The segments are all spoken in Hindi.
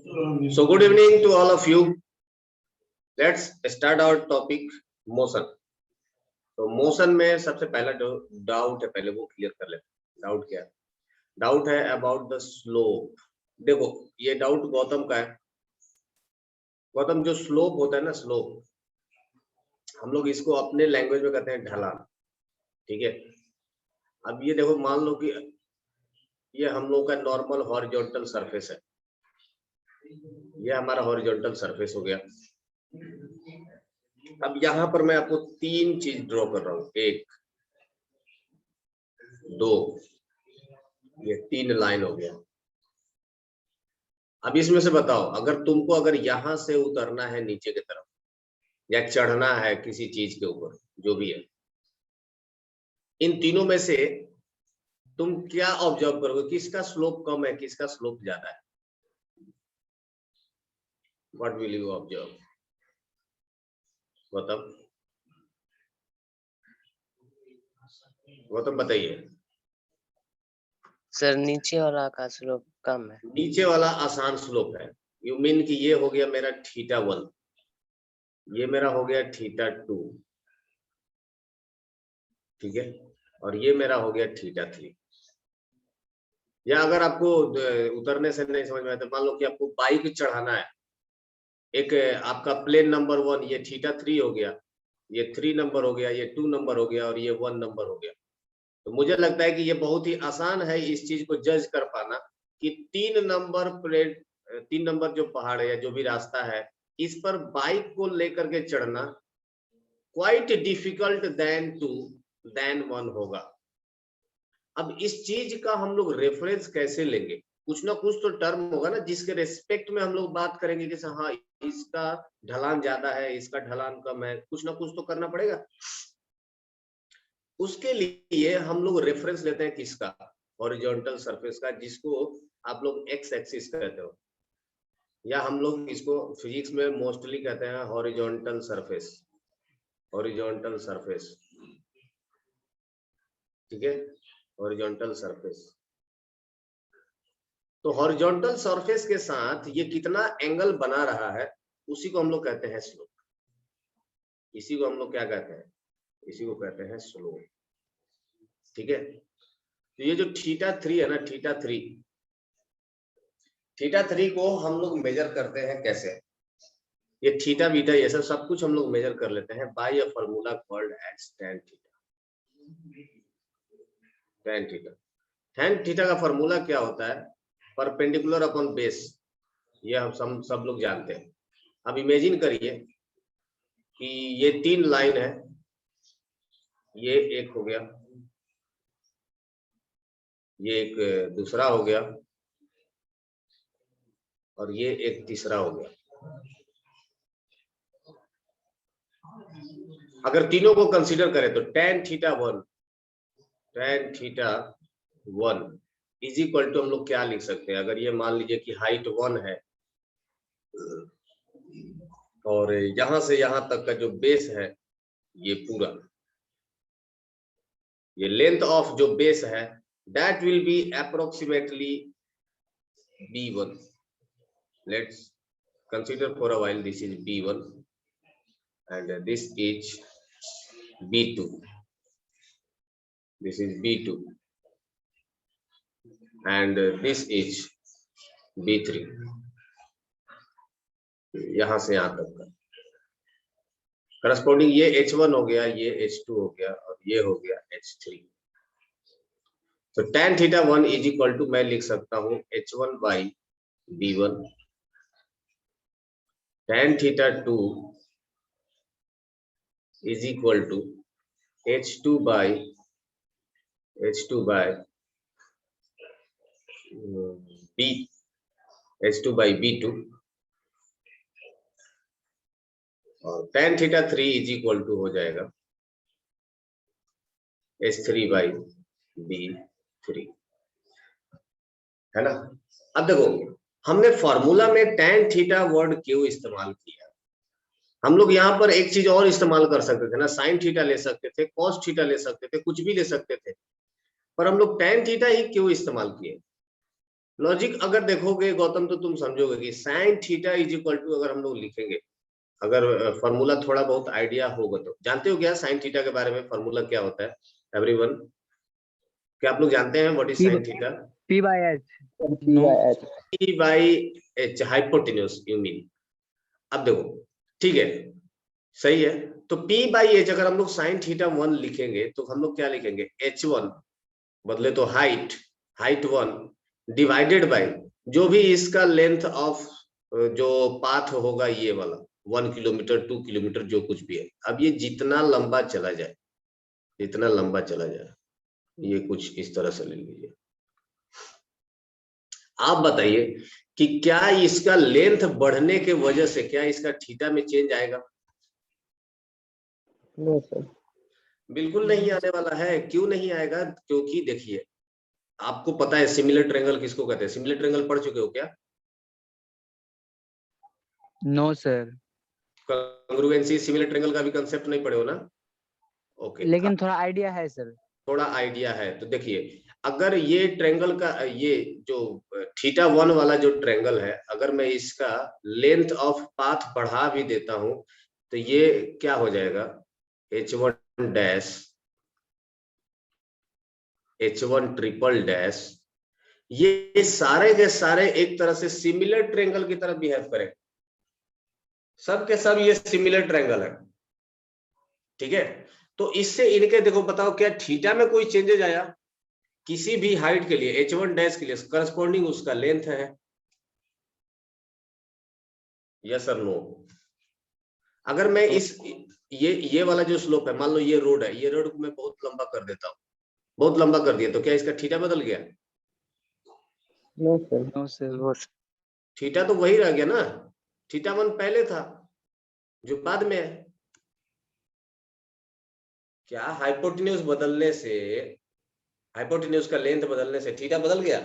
So good evening to all of you. Let's start our topic motion. तो मोशन में सबसे पहला जो डाउट है पहले वो क्लियर कर लेते हैं। डाउट क्या है? डाउट है अबाउट द स्लोप। देखो ये डाउट गौतम का है। गौतम जो स्लोप होता है ना, स्लोप हम लोग इसको अपने लैंग्वेज में कहते हैं ढलान। ठीक है, अब ये देखो मान लो कि ये हम लोग का नॉर्मल हॉरिजॉन्टल सरफेस है, ये हमारा हॉरिजॉन्टल सरफेस हो गया। अब यहाँ पर मैं आपको तीन चीज ड्रॉ कर रहा हूँ, एक दो, ये तीन लाइन हो गया। अब इसमें से बताओ, अगर यहां से उतरना है नीचे की तरफ या चढ़ना है किसी चीज के ऊपर, जो भी है, इन तीनों में से तुम क्या ऑब्जर्व करोगे? किसका स्लोप कम है, किसका स्लोप ज्यादा है? What will you observe? Gautam बताइए। सर नीचे वाला का स्लोप कम है। नीचे वाला आसान स्लोप है। यू मीन कि ये हो गया मेरा θ1, ये मेरा हो गया θ2, ठीक है, और ये मेरा हो गया θ3। या अगर आपको उतरने से नहीं समझ में आया तो मान लो कि आपको बाइक चढ़ाना है, एक आपका प्लेन नंबर 1, ये θ3 हो गया, ये 3 नंबर हो गया, ये 2 नंबर हो गया और ये 1 नंबर हो गया। तो मुझे लगता है कि ये बहुत ही आसान है इस चीज को जज कर पाना कि 3 नंबर जो पहाड़ है या जो भी रास्ता है, इस पर बाइक को लेकर के चढ़ना क्वाइट डिफिकल्ट देन 1 होगा। अब इस चीज का हम लोग रेफरेंस कैसे लेंगे? कुछ ना कुछ तो टर्म होगा ना जिसके रेस्पेक्ट में हम लोग बात करेंगे कि हाँ इसका ढलान ज्यादा है, इसका ढलान कम है, कुछ ना कुछ तो करना पड़ेगा। उसके लिए हम लोग रेफरेंस लेते हैं किसका? हॉरिजॉन्टल सरफेस का, जिसको आप लोग एक्स एक्सिस कहते हो, या हम लोग इसको फिजिक्स में मोस्टली कहते हैं हॉरिजॉन्टल सरफेस। हॉरिजॉन्टल सरफेस, ठीक है, हॉरिजॉन्टल सरफेस। तो हॉरिजॉन्टल सरफेस के साथ ये कितना एंगल बना रहा है, उसी को हम लोग कहते हैं स्लोप। इसी को हम लोग क्या कहते हैं? इसी को कहते हैं स्लोप। ठीक है, तो ये जो θ3 है ना, θ3 को हम लोग मेजर करते हैं कैसे? ये थीटा बीटा ये सब कुछ हम लोग मेजर कर लेते हैं by a formula called as tan theta. tan theta का फार्मूला क्या होता है? परपेंडिकुलर अपॉन बेस, ये हम सब लोग जानते हैं। अब इमेजिन करिए कि ये 3 लाइन है, ये एक हो गया, ये एक दूसरा हो गया और ये एक तीसरा हो गया। अगर तीनों को कंसीडर करें तो tan θ1 इज इक्वल टू हम लोग क्या लिख सकते हैं? अगर ये मान लीजिए कि हाइट 1 है और यहां से यहां तक का जो बेस है ये पूरा, ये लेंथ ऑफ जो बेस है that will be approximately b1. Let's consider for a while this is b1 and this is b2. This is b2 and this is b3. यहां से यहां तक का करस्पॉन्डिंग ये h1 हो गया, ये h2 हो गया और ये हो गया h3। तो tan θ1 इज इक्वल टू मैं लिख सकता हूं h1 by b1, tan θ2 is equal to h2 by b2 और tan θ3 इज इक्वल टू हो जाएगा h3 बाई b3, है ना? अब देखो हमने फॉर्मूला में tan थीटा वर्ड क्यों इस्तेमाल किया? हम लोग यहाँ पर एक चीज और इस्तेमाल कर सकते थे ना, sin थीटा ले सकते थे, cos थीटा ले सकते थे, कुछ भी ले सकते थे, पर हम लोग tan थीटा ही क्यों इस्तेमाल किए? लॉजिक अगर देखोगे गौतम तो तुम समझोगे कि sine theta is equal to, अगर हम लोग लिखेंगे, अगर फॉर्मूला थोड़ा बहुत आइडिया होगा तो, जानते हो क्या साइन थीटा के बारे में फॉर्मूला क्या होता है एवरीवन? क्या आप लोग जानते हैं what is sine theta? P by H. No. P by H, hypotenuse you mean. अब देखो, ठीक है, सही है। तो P बाई एच अगर हम लोग साइन थीटा 1 लिखेंगे तो हम लोग क्या लिखेंगे, H1 बदले तो हाइट, हाइट 1 डिवाइडेड बाई जो भी इसका लेंथ ऑफ जो पाथ होगा ये वाला 1 किलोमीटर 2 किलोमीटर जो कुछ भी है। अब ये जितना लंबा चला जाए, जितना लंबा चला जाए, ये कुछ इस तरह से ले लीजिए। आप बताइए कि क्या इसका लेंथ बढ़ने के वजह से क्या इसका थीटा में चेंज आएगा? No sir. बिल्कुल नहीं आने वाला है। क्यों नहीं आएगा? क्योंकि देखिए, आपको पता है सिमिलर ट्रायंगल किसको कहते हैं? सिमिलर ट्रायंगल पढ़ चुके हो क्या? No sir. कांग्रुएंसी सिमिलर ट्रायंगल का भी कांसेप्ट नहीं पढ़े हो ना? ओके, लेकिन थोड़ा आइडिया है सर। थोड़ा आइडिया है तो देखिए, अगर ये ट्रायंगल का ये जो थीटा 1 वाला जो ट्रायंगल है, अगर मैं इसका लेंथ ऑफ पाथ बढ़ा भी देता हूं तो ये क्या हो जाएगा, H1 dash, H1 triple dash, ये सारे के सारे एक तरह से सिमिलर ट्रायंगल की तरह बिहेव करें। सब के सब ये सिमिलर ट्रायंगल है, ठीक है। तो इससे इनके देखो, बताओ क्या थीटा में कोई चेंजेस आया? किसी भी हाइट के लिए H1 डैश के लिए करस्पॉन्डिंग उसका लेंथ है, यस और नो? अगर मैं इस ये वाला जो स्लोप है, मान लो ये रोड है, ये रोड को मैं बहुत लंबा कर देता हूँ, बहुत लंबा कर दिया, तो क्या इसका थीटा बदल गया? No sir. No sir. वो थीटा तो वही रह गया ना, थीटा 1 पहले था जो बाद में है। क्या हाइपोटेन्यूज बदलने से, हाइपोटेन्यूज का लेंथ बदलने से थीटा बदल गया?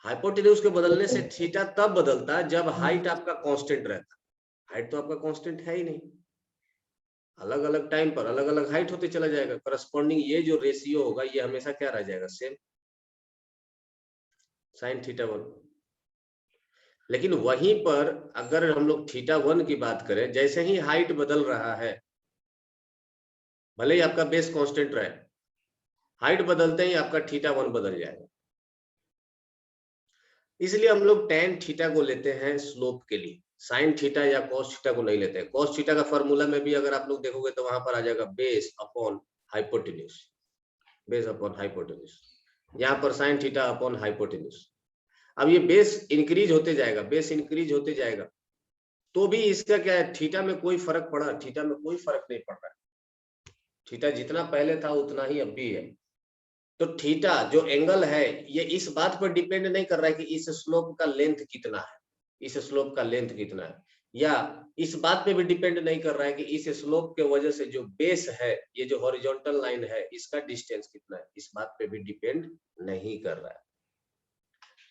हाइपोटेन्यूज के बदलने से थीटा तब बदलता जब हाइट आपका कांस्टेंट रहता। हाइट तो आपका कांस्टेंट है ही नहीं, अलग अलग टाइम पर अलग अलग हाइट होते चला जाएगा। करस्पॉन्डिंग ये जो रेशियो होगा ये हमेशा क्या रह जाएगा, सेम, साइन थीटा 1। लेकिन वहीं पर अगर हम लोग थीटा 1 की बात करें, जैसे ही हाइट बदल रहा है, भले ही आपका बेस कांस्टेंट रहे, हाइट बदलते ही आपका थीटा 1 बदल जाएगा। इसलिए हम लोग tan थीटा को लेते हैं स्लोप के लिए, साइन थीटा या cos थीटा को नहीं लेते हैं। cos थीटा का फॉर्मूला में भी अगर आप लोग देखोगे तो वहां पर आ जाएगा base upon hypotenuse, base upon hypotenuse. यहाँ पर साइन थीटा अपॉन हाइपोटेन्यूज। अब ये बेस इंक्रीज होते जाएगा, बेस इंक्रीज होते जाएगा, तो भी इसका क्या है, थीटा में कोई फर्क पड़ा? थीटा में कोई फर्क नहीं पड़ रहा है। थीटा जितना पहले था उतना ही अब भी है। तो थीटा जो एंगल है ये इस बात पर डिपेंड नहीं कर रहा है कि इस स्लोप का लेंथ कितना है, इस स्लोप का लेंथ कितना है, या इस बात पे भी डिपेंड नहीं कर रहा है कि इस स्लोप के वजह से जो बेस है, ये जो हॉरिजॉन्टल लाइन है, इसका डिस्टेंस कितना है, इस बात पे भी डिपेंड नहीं कर रहा है।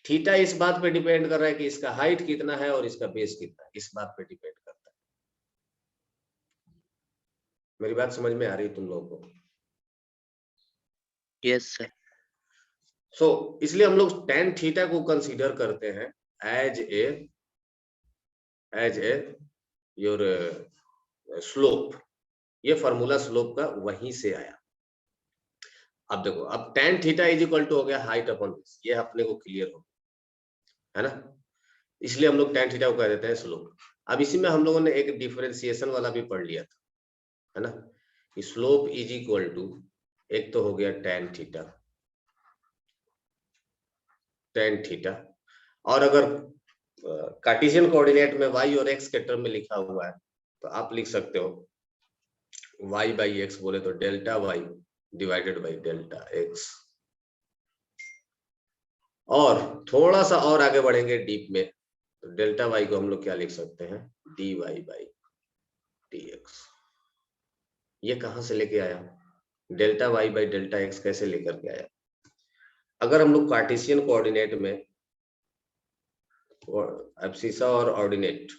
थीटा इस बात पे डिपेंड कर रहा है कि इसका हाइट कितना है और इसका बेस कितना है, इस बात पे डिपेंड करता है। मेरी बात समझ में आ रही है तुम लोगों को? Yes sir. सो इसलिए हम लोग tan थीटा को कंसीडर करते हैं एज ए योर स्लोप। ये फॉर्मूला स्लोप का वहीं से आया। अब देखो, अब tan theta is equal to हो गया हाइट अपॉन बेस, ये अपने को क्लियर हो, है ना? इसलिए हम लोग tan थीटा को कह देते हैं स्लोप। अब इसी में हम लोगों ने एक डिफरेंशिएशन वाला भी पढ़ लिया था, है ना? स्लोप इज इक्वल टू, एक तो हो गया tan थीटा, और अगर कार्टेशियन कोऑर्डिनेट में y और x के टर्म में लिखा हुआ है तो आप लिख सकते हो y बाई एक्स, बोले तो delta y divided by delta x। और थोड़ा सा और आगे बढ़ेंगे डीप में तो डेल्टा y को हम लोग क्या लिख सकते हैं, dy बाई dx। ये कहां से लेके आया, delta y by delta x कैसे लेकर के आया? अगर हम लोग कार्टेशियन कोऑर्डिनेट में एब्सिसा और ऑर्डिनेट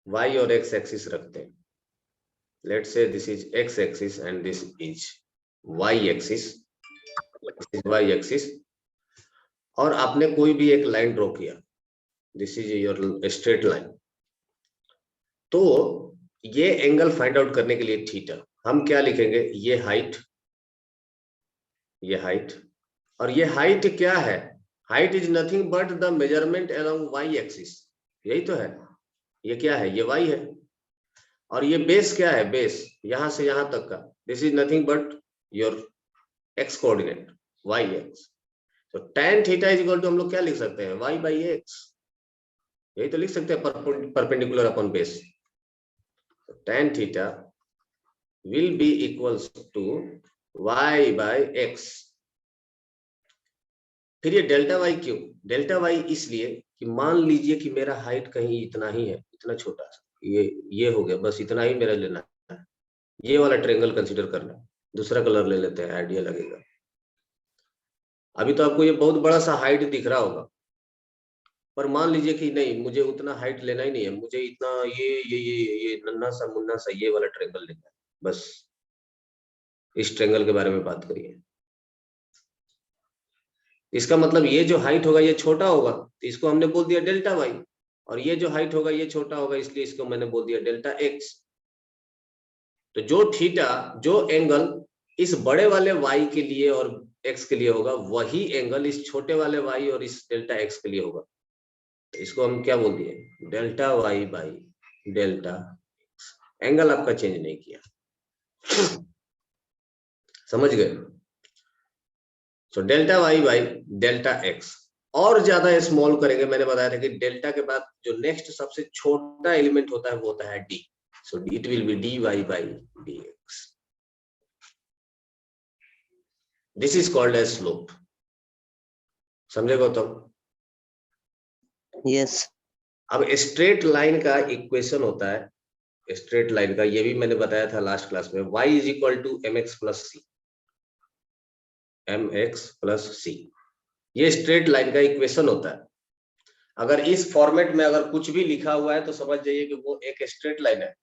y और x एक्सिस रखते हैं, let's say this is x axis and this is y axis, और आपने कोई भी एक लाइन ड्रॉ किया, this is your straight line, तो ये एंगल फाइंड आउट करने के लिए थीटा हम क्या लिखेंगे, ये हाइट और ये हाइट क्या है, height is nothing but the measurement along y axis, यही तो है, ये क्या है, ये वाई है। और ये बेस क्या है, बेस यहां से यहां तक का, this is nothing but your x coordinate y x. तो tan theta is equal to हम लोग क्या लिख सकते हैं, y बाई एक्स, यही तो लिख सकते हैं, perpendicular upon base. tan theta will be equals to y by x. फिर ये डेल्टा वाई क्यों, डेल्टा वाई इसलिए कि मान लीजिए कि मेरा हाइट कहीं इतना ही है, इतना छोटा सा, ये हो गया, बस इतना ही मेरा लेना है, ये वाला ट्रायंगल कंसीडर करना है। दूसरा कलर ले लेते हैं, आइडिया लगेगा। अभी तो आपको ये बहुत बड़ा सा हाइट दिख रहा होगा, पर मान लीजिए कि नहीं, मुझे उतना हाइट लेना ही नहीं है, मुझे इतना ये नन्ना सा मुन्ना सा ये वाला ट्रायंगल लेना है, बस इस ट्रायंगल के बारे में बात करिए। इसका मतलब ये जो हाइट होगा ये छोटा होगा, तो इसको हमने बोल दिया डेल्टा वाई, और ये जो हाइट होगा ये छोटा होगा, इसलिए इसको मैंने बोल दिया डेल्टा एक्स। तो जो थीटा, जो एंगल इस बड़े वाले वाई के लिए और एक्स के लिए होगा, वही एंगल इस छोटे वाले वाई और इस डेल्टा एक्स के लिए होगा। तो इसको हम क्या बोल दिए, delta y by delta x. Angle आपका चेंज नहीं किया, समझ गए। So delta y by delta x. और ज्यादा स्मॉल करेंगे, मैंने बताया था कि डेल्टा के बाद जो नेक्स्ट सबसे छोटा एलिमेंट होता है वो होता है d, so it will be d y by d x. This is called as slope, समझे गौतम? यस। अब स्ट्रेट लाइन का इक्वेशन होता है, स्ट्रेट लाइन का, ये भी मैंने बताया था लास्ट क्लास में, y is equal to M X plus C, M X plus C, ये स्ट्रेट लाइन का इक्वेशन होता है। अगर इस फॉर्मेट में अगर कुछ भी लिखा हुआ है तो समझ जाइए कि वो एक स्ट्रेट लाइन है।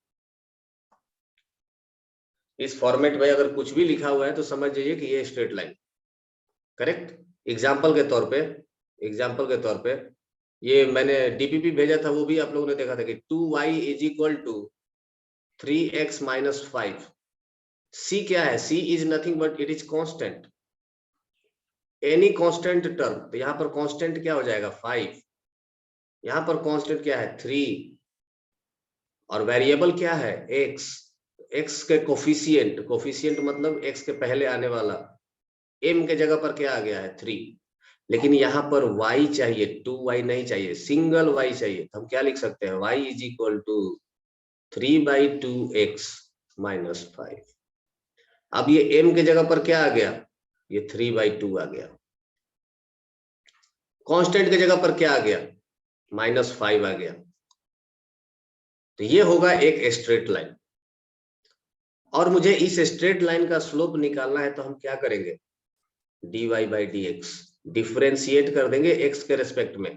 इस फॉर्मेट में अगर कुछ भी लिखा हुआ है तो समझ जाइए कि ये स्ट्रेट लाइन, करेक्ट। एग्जाम्पल के तौर पे ये मैंने डीपीपी भेजा था, वो भी आप लोगों ने देखा था कि 2y is equal to 3x minus 5। c क्या है, c is nothing but it is constant, any constant term. तो यहाँ पर कांस्टेंट क्या हो जाएगा, 5, यहाँ पर कांस्टेंट क्या है, 3, और वेरिएबल क्या है, x। x के कोफिशिएंट मतलब x के पहले आने वाला, m के जगह पर क्या आ गया है, 3। लेकिन यहाँ पर y चाहिए, 2y नहीं चाहिए, सिंगल y चाहिए। तो हम क्या लिख सकते हैं, y is equal to 3/2x minus 5। अब ये m के जगह पर क्या आ गया, ये 3/2 आ गया। कांस्टेंट के जगह पर क्या आ गया, -5 आ गया। तो ये होगा एक स्ट्रेट लाइन, और मुझे इस स्ट्रेट लाइन का स्लोप निकालना है, तो हम क्या करेंगे, dy by d x, differentiate कर देंगे x के रेस्पेक्ट में।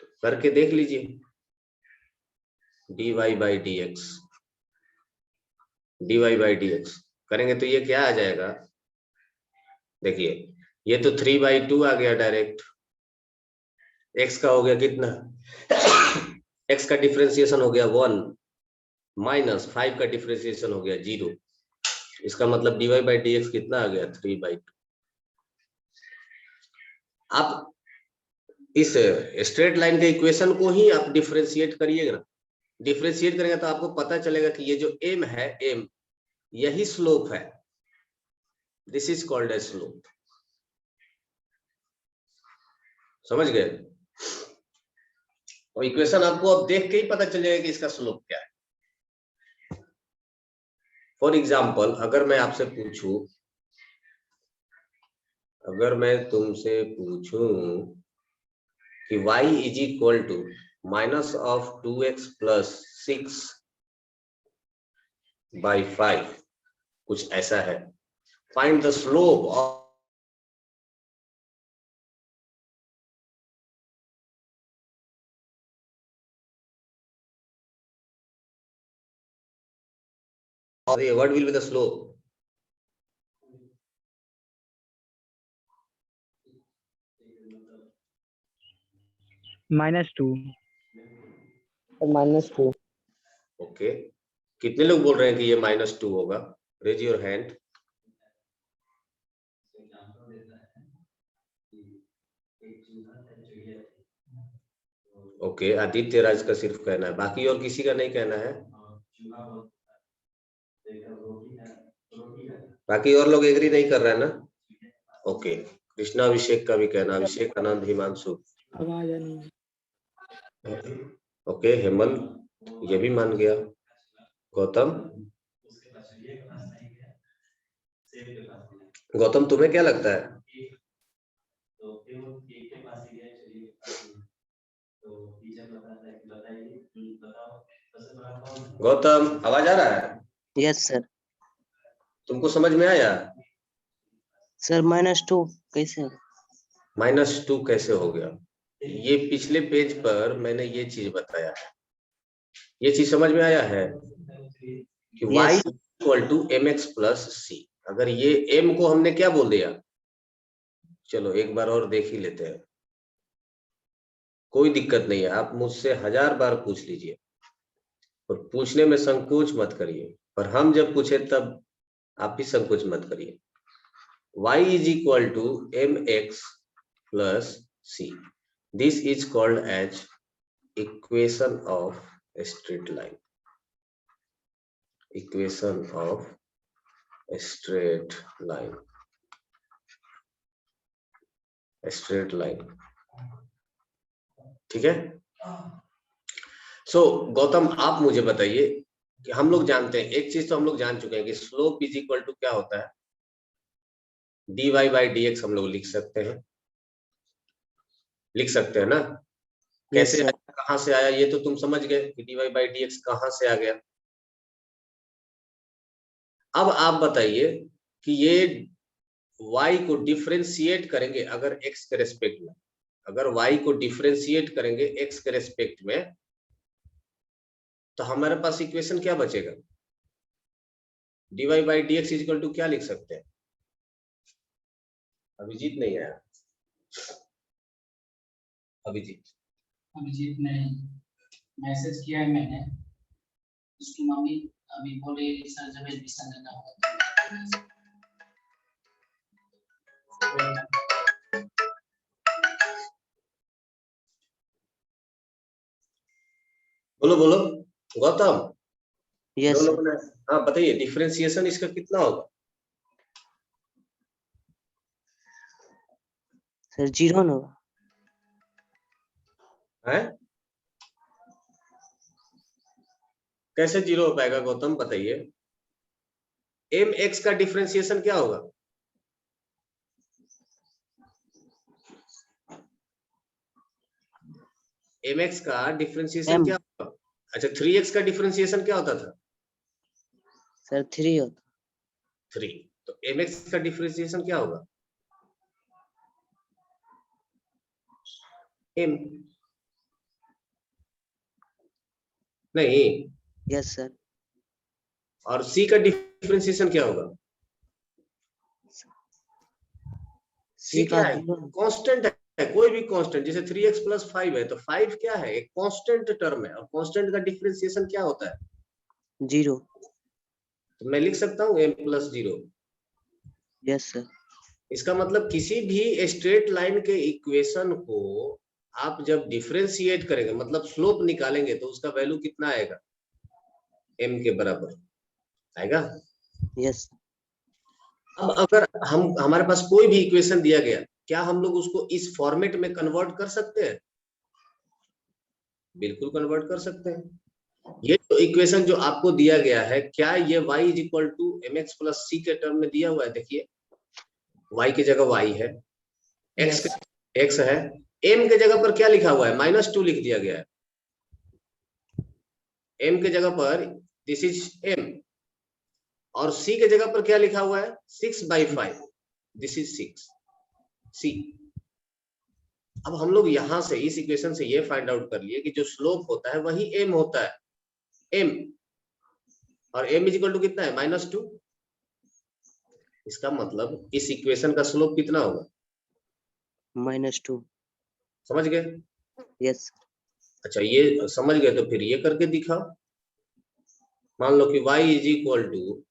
तो करके देख लीजिए, dy बाई डी एक्स करेंगे तो ये क्या आ जाएगा, देखिए ये तो 3/2 आ गया डायरेक्ट, x का हो गया कितना, x का डिफरेंशिएशन हो गया 1, माइनस 5 का डिफरेंशिएशन हो गया 0। इसका मतलब dy बाई डी एक्स कितना आ गया, 3/2। आप इस स्ट्रेट लाइन के इक्वेशन को ही आप डिफरेंशिएट करिएगा, डिफरेंशिएट करेंगे तो आपको पता चलेगा कि ये जो m है, m यही स्लोप है, this is called as slope. समझ गए? और इक्वेशन आपको अब देख के ही पता चल जाएगा कि इसका स्लोप क्या है। फॉर एग्जाम्पल, अगर मैं आपसे पूछूं, अगर मैं तुमसे पूछूं कि y is equal to minus of 2x plus 6/5, कुछ ऐसा है, find the slope of what will be the slope? -2. Sir, -2. Okay, कितने लोग बोल रहे हैं कि ये -2 होगा? Raise your hand. Okay, Aditya Raj का सिर्फ कहना है, बाकी और किसी का नहीं कहना है? बाकी और लोग एग्री नहीं कर रहे हैं ना? ओके, कृष्णा अभिषेक का भी कहना, अभिषेक आनंद हिमांशु. आवाज आ नहीं. ओके, हेमल ये भी मान गया. गौतम, गौतम तुम्हें क्या लगता है? गौतम, आवाज आ रहा है? Yes sir. तुमको समझ में आया? सर -2 कैसे होगा? -2 कैसे हो गया? ये पिछले पेज पर मैंने ये चीज बताया है. ये चीज समझ में आया है कि y Yes, equal to mx plus c. अगर ये m को हमने क्या बोल दिया, चलो एक बार और देख ही लेते हैं, कोई दिक्कत नहीं है, आप मुझसे 1000 बार पूछ लीजिए और पूछने में संकोच मत करिए, पर हम जब पूछे तब आप भी संकोच मत करिए. y is equal to mx plus c. This is called as equation of straight line. Equation of straight line. Straight line, ठीक है. सो गौतम, आप मुझे बताइए कि हम लोग जानते हैं एक चीज, तो हम लोग जान चुके हैं कि स्लोप इज इक्वल टू क्या होता है? dy बाई dx हम लोग लिख सकते हैं, लिख सकते हैं ना? yes कैसे sir. आया, कहां से आया, ये तो तुम समझ गए कि dy बाई dx कहां से आ गया. अब आप बताइए कि ये y को डिफरेंशिएट करेंगे अगर x के रेस्पेक्ट में, अगर y को डिफरेंशिएट करेंगे x के रेस्पेक्ट में, तो हमारे पास इक्वेशन क्या बचेगा? dy by dx is equal to क्या लिख सकते हैं? अभिजीत नहीं आया. अभिजीत ने मैसेज किया है मैंने, उसकी मम्मी अभी बोले सर जब एडमिशन लेना होगा. बोलो बोलो गौतम. Yes जो sir. लोगों ने, हाँ बताइए, डिफरेंशिएशन इसका कितना होगा? सर 0 ना होगा. है? कैसे 0 हो पाएगा गौतम, बताइए. mx का डिफरेंशिएशन क्या होगा? mx का डिफरेंशिएशन M. क्या होगा? अच्छा, 3x का डिफरेंशिएशन क्या होता था? सर 3 होता. 3. तो mx का डिफरेंशिएशन क्या होगा? m. नहीं. Yes sir. और c का डिफरेंशिएशन क्या होगा? c C क्या का है? 0. कांस्टेंट है, कोई भी कांस्टेंट. जैसे 3x प्लस 5 है, तो 5 क्या है? एक कांस्टेंट टर्म है, और कांस्टेंट का डिफरेंशिएशन क्या होता है? 0. तो मैं लिख सकता हूँ m प्लस 0. Yes sir. इसका मतलब किसी भी स्ट्रेट लाइन के इक्वेशन को आप जब डिफरेंशिएट करेंगे, मतलब स्लोप निकालेंगे, तो उसका वैल्यू कितना आएगा? m के बराबर आएगा. Yes. अब अगर हमारे पास कोई भी इक्वेशन दिया गया, क्या हम लोग उसको इस फॉर्मेट में कन्वर्ट कर सकते हैं? बिल्कुल कन्वर्ट कर सकते हैं. ये तो इक्वेशन जो आपको दिया गया है, क्या ये y is equal to mx plus c के टर्म में दिया हुआ है? देखिए, y की जगह y है, x है, m के जगह पर क्या लिखा हुआ है? -2 लिख दिया गया है. m के जगह पर दिस इज m, और c के जगह पर क्या लिखा हुआ है? 6/5. This is 6 c. अब हम लोग यहां से इस इक्वेशन से ये फाइंड आउट कर लिए कि जो स्लोप होता है वही m होता है, m, और m इज इक्वल टू कितना है? -2. इसका मतलब इस इक्वेशन का स्लोप कितना होगा? -2. समझ गए? Yes. अच्छा ये समझ गए, तो फिर ये करके दिखाओ। मान लो कि y is equal to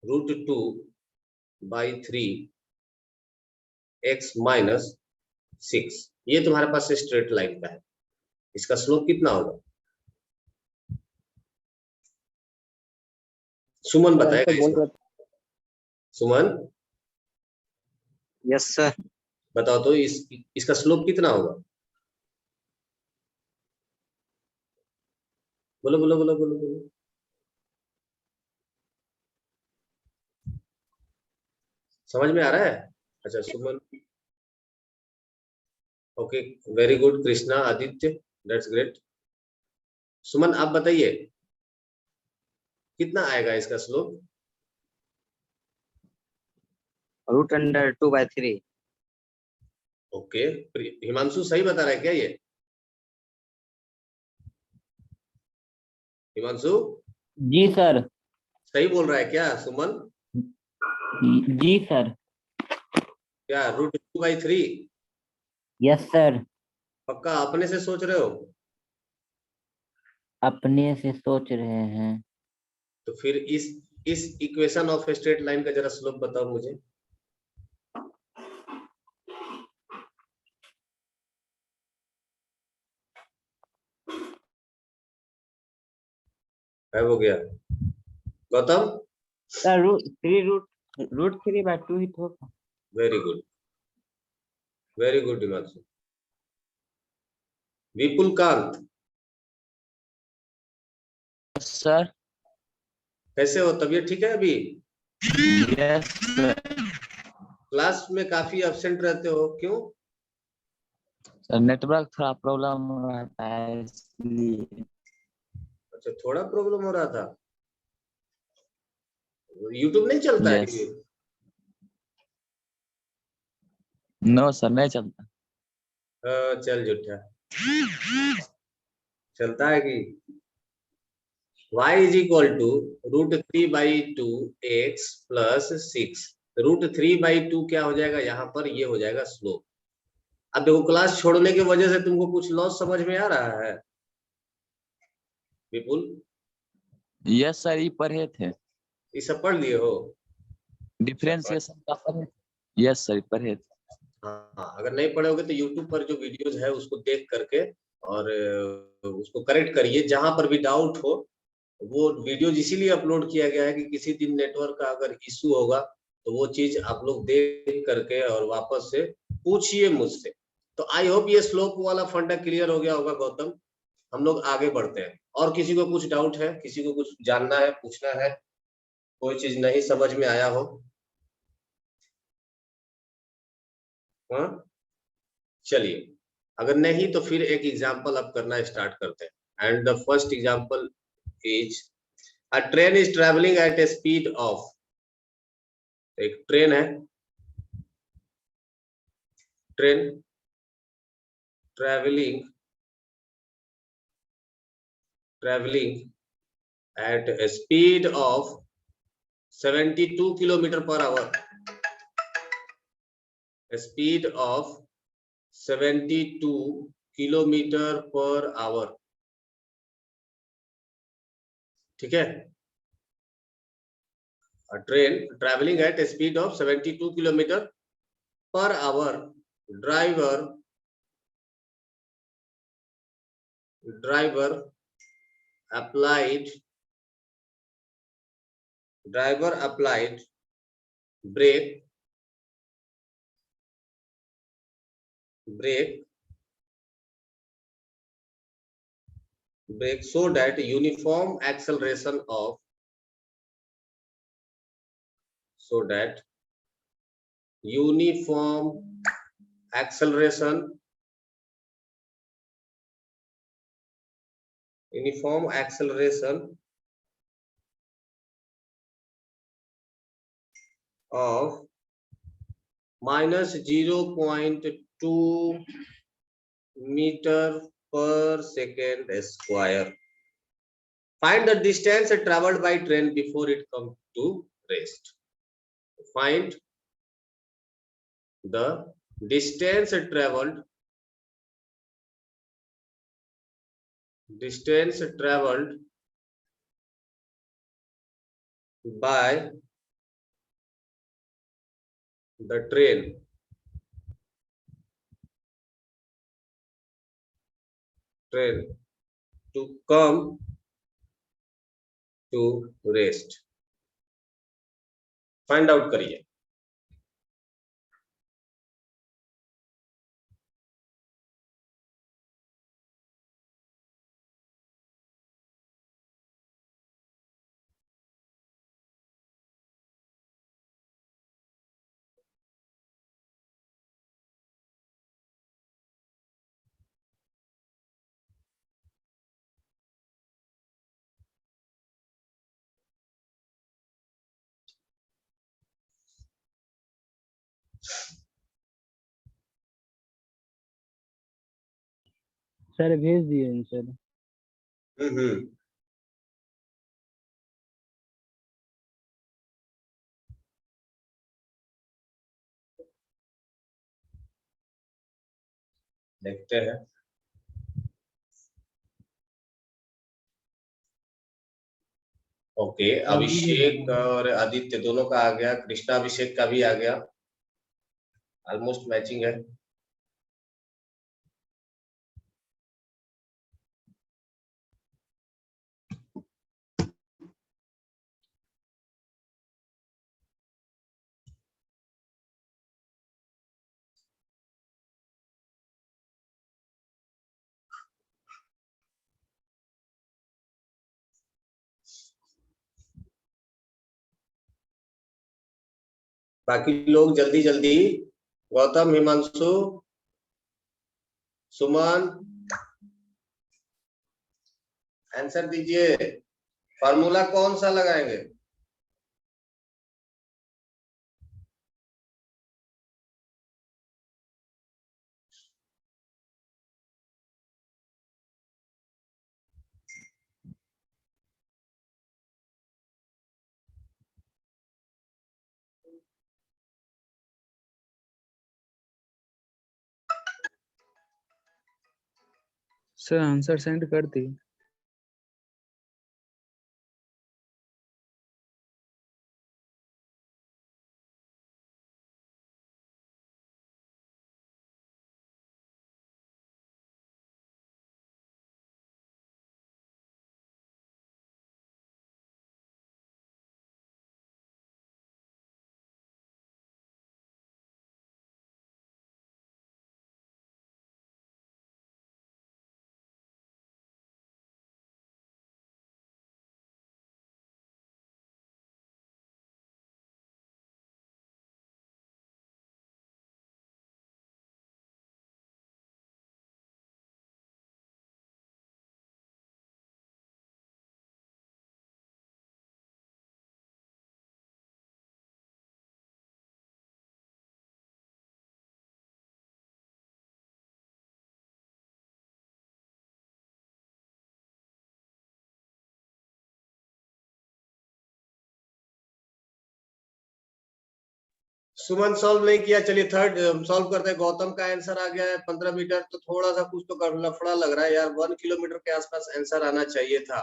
√2/3 x minus 6, ये तुम्हारे पास स्ट्रेट लाइन का है। इसका स्लोप कितना होगा? सुमन बताएगा बोल इसको। रहा सुमन Yes, sir. बताओ तो इसका स्लोप कितना होगा? बोलो बोलो बोलो बोलो बोलो। समझ में आ रहा है? अच्छा Suman, okay, very good. Krishna, Aditya, that's great. Suman आप बताइए कितना आएगा इसका स्लोप? √2/3. ओके, हिमांशु सही बता रहा है क्या ये? हिमांशु जी सर। सही बोल रहा है क्या सुमन? जी सर। क्या √2/3? Yes sir. पक्का अपने से सोच रहे हो? अपने से सोच रहे हैं। तो फिर इस इक्वेशन ऑफ स्ट्रेट लाइन का जरा स्लोप बताओ मुझे। गायब हो गया गौतम। सर √3/2 ही तो। Very good, very good Himanshu. Vipul Kant sir. कैसे हो? तबीयत ठीक है अभी? Yes sir. क्लास में काफी एब्सेंट रहते हो, क्यों? सर नेटवर्क थोड़ा प्रॉब्लम रहता है इसलिए। अच्छा, थोड़ा प्रॉब्लम हो रहा था। यूट्यूब नहीं चलता है यस। ये? नो सर नहीं चलता। चल झूठा, चलता है कि y is equal to √3/2 x plus 6। √3/2 क्या हो जाएगा यहाँ पर? ये हो जाएगा स्लोप। अब देखो क्लास छोड़ने की वजह से तुमको कुछ लॉस समझ में आ रहा है विपुल? यस सर, ये पढ़े थे। ये सब पढ़ लिए हो? डिफरेंशिएशन का पढ़े। यस सर, पढ़े थे। हाँ, अगर नहीं पढ़े होगे तो यूट्यूब पर जो वीडियोज है उसको देख करके और उसको करेक्ट करिए। जहां पर भी डाउट हो, वो वीडियोज इसीलिए अपलोड किया गया है कि किसी दिन नेटवर्क का अगर इश्यू होगा तो वो चीज आप लोग देख करके और वापस से पूछिए मुझसे। तो आई होप ये स्लोप वाला फंडा क्लियर हो गया होगा गौतम। हम लोग आगे बढ़ते हैं। और किसी को कुछ डाउट है, किसी को कुछ जानना है, पूछना है, कोई चीज नहीं समझ में आया हो? हाँ चलिए, अगर नहीं तो फिर एक एग्जांपल अब करना स्टार्ट करते हैं। And the first example is a train is travelling at A speed of, एक ट्रेन है, train traveling at a speed of 72 kilometer per hour, a speed of 72 kilometer per hour। ठीक है, a train traveling at a speed of 72 kilometer per hour, driver applied brake so that uniform acceleration of uniform acceleration of minus 0.2 meter per second square. Find the distance traveled by train before it comes to rest. Find the distance traveled distance travelled by the train to come to rest. Find out करिए। सर भेज दिए आंसर। देखते हैं। ओके, अभिषेक और आदित्य दोनों का आ गया, कृष्णा अभिषेक का भी आ गया, ऑलमोस्ट मैचिंग है। बाकी लोग जल्दी जल्दी, गौतम, हिमांशु, सुमन, आंसर दीजिए। फार्मूला कौन सा लगाएंगे? सर आंसर सेंड कर दी। सुमन सॉल्व नहीं किया, चलिए थर्ड सॉल्व करते हैं। गौतम का आंसर आ गया है 15 मीटर, तो थोड़ा सा कुछ तो लफड़ा लग रहा है यार। 1 किलोमीटर के आसपास आंसर आना चाहिए था।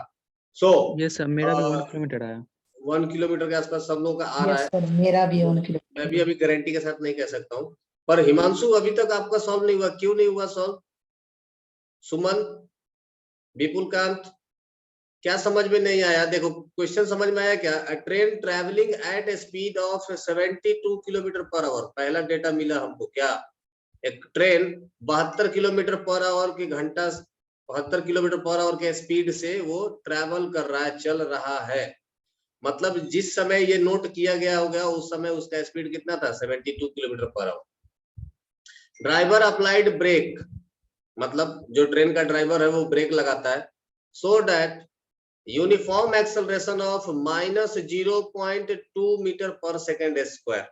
सो यस सर, मेरा भी 1 किलोमीटर आया। 1 किलोमीटर के आसपास सब लोगों का आ रहा है। सर मेरा भी 1 किलोमीटर। मैं भी अभी गारंटी के साथ नहीं कह सकता हूँ, पर हिमांशु अभी तक आपका सॉल्व नहीं हुआ, क्यों नहीं हुआ सॉल्व? सुमन, विपुल कांत, क्या समझ में नहीं आया? देखो क्वेश्चन समझ में आया क्या? अ train travelling eight A speed of 72 kilometre per hour. पहला डेटा मिला हमको क्या? एक ट्रेन 72 किलोमीटर पर आवर की घंटा 72 किलोमीटर पर आवर के स्पीड से वो ट्रैवल कर रहा है, चल रहा है। मतलब जिस समय ये नोट किया गया होगा उस समय उसका स्पीड कितना था? 72 kilometre per hour. Driver applied break, मतलब जो ट्रेन का ड्राइवर है वो ब्रेक लगाता है, so that uniform acceleration of -0.2 metre per second square.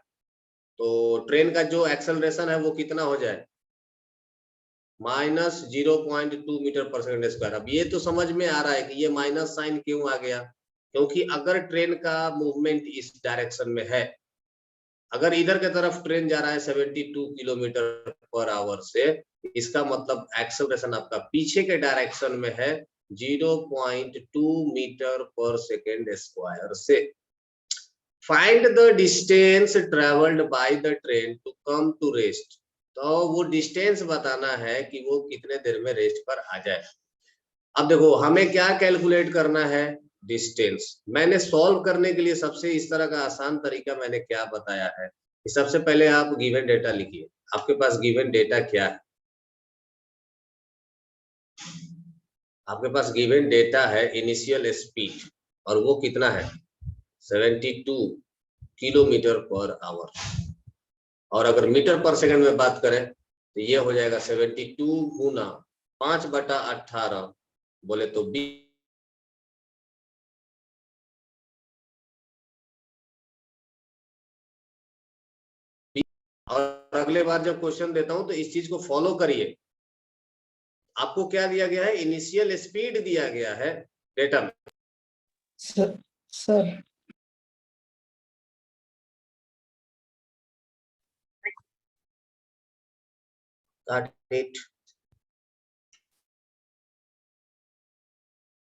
तो ट्रेन का जो एक्सेलरेशन है वो कितना हो जाए? -0.2 मीटर पर सेकेंड स्क्वायर। अब ये तो समझ में आ रहा है कि ये माइनस साइन क्यों आ गया, क्योंकि अगर ट्रेन का मूवमेंट इस डायरेक्शन में है, अगर इधर की तरफ ट्रेन जा रहा है 72 किलोमीटर पर आवर से, इसका मतलब एक्सेलरेशन आपका पीछे के डायरेक्शन में है, 0.2 मीटर पर सेकेंड स्क्वायर से find the distance travelled by the train to come to rest. तो वो डिस्टेंस बताना है कि वो कितने देर में रेस्ट पर आ जाए। अब देखो हमें क्या कैलकुलेट करना है, डिस्टेंस। मैंने सॉल्व करने के लिए सबसे इस तरह का आसान तरीका मैंने क्या बताया है, सबसे पहले आप गिवन डेटा लिखिए। आपके पास गिवन डेटा क्या है? आपके पास गिवन डेटा है इनिशियल स्पीड, और वो कितना है 72 किलोमीटर पर आवर। और अगर मीटर पर सेकंड में बात करें तो ये हो जाएगा 72 गुना 5/18 बोले तो 20। और अगले बार जब क्वेश्चन देता हूं तो इस चीज को फॉलो करिए। आपको क्या दिया गया है, इनिशियल स्पीड दिया गया है डेटा में। सर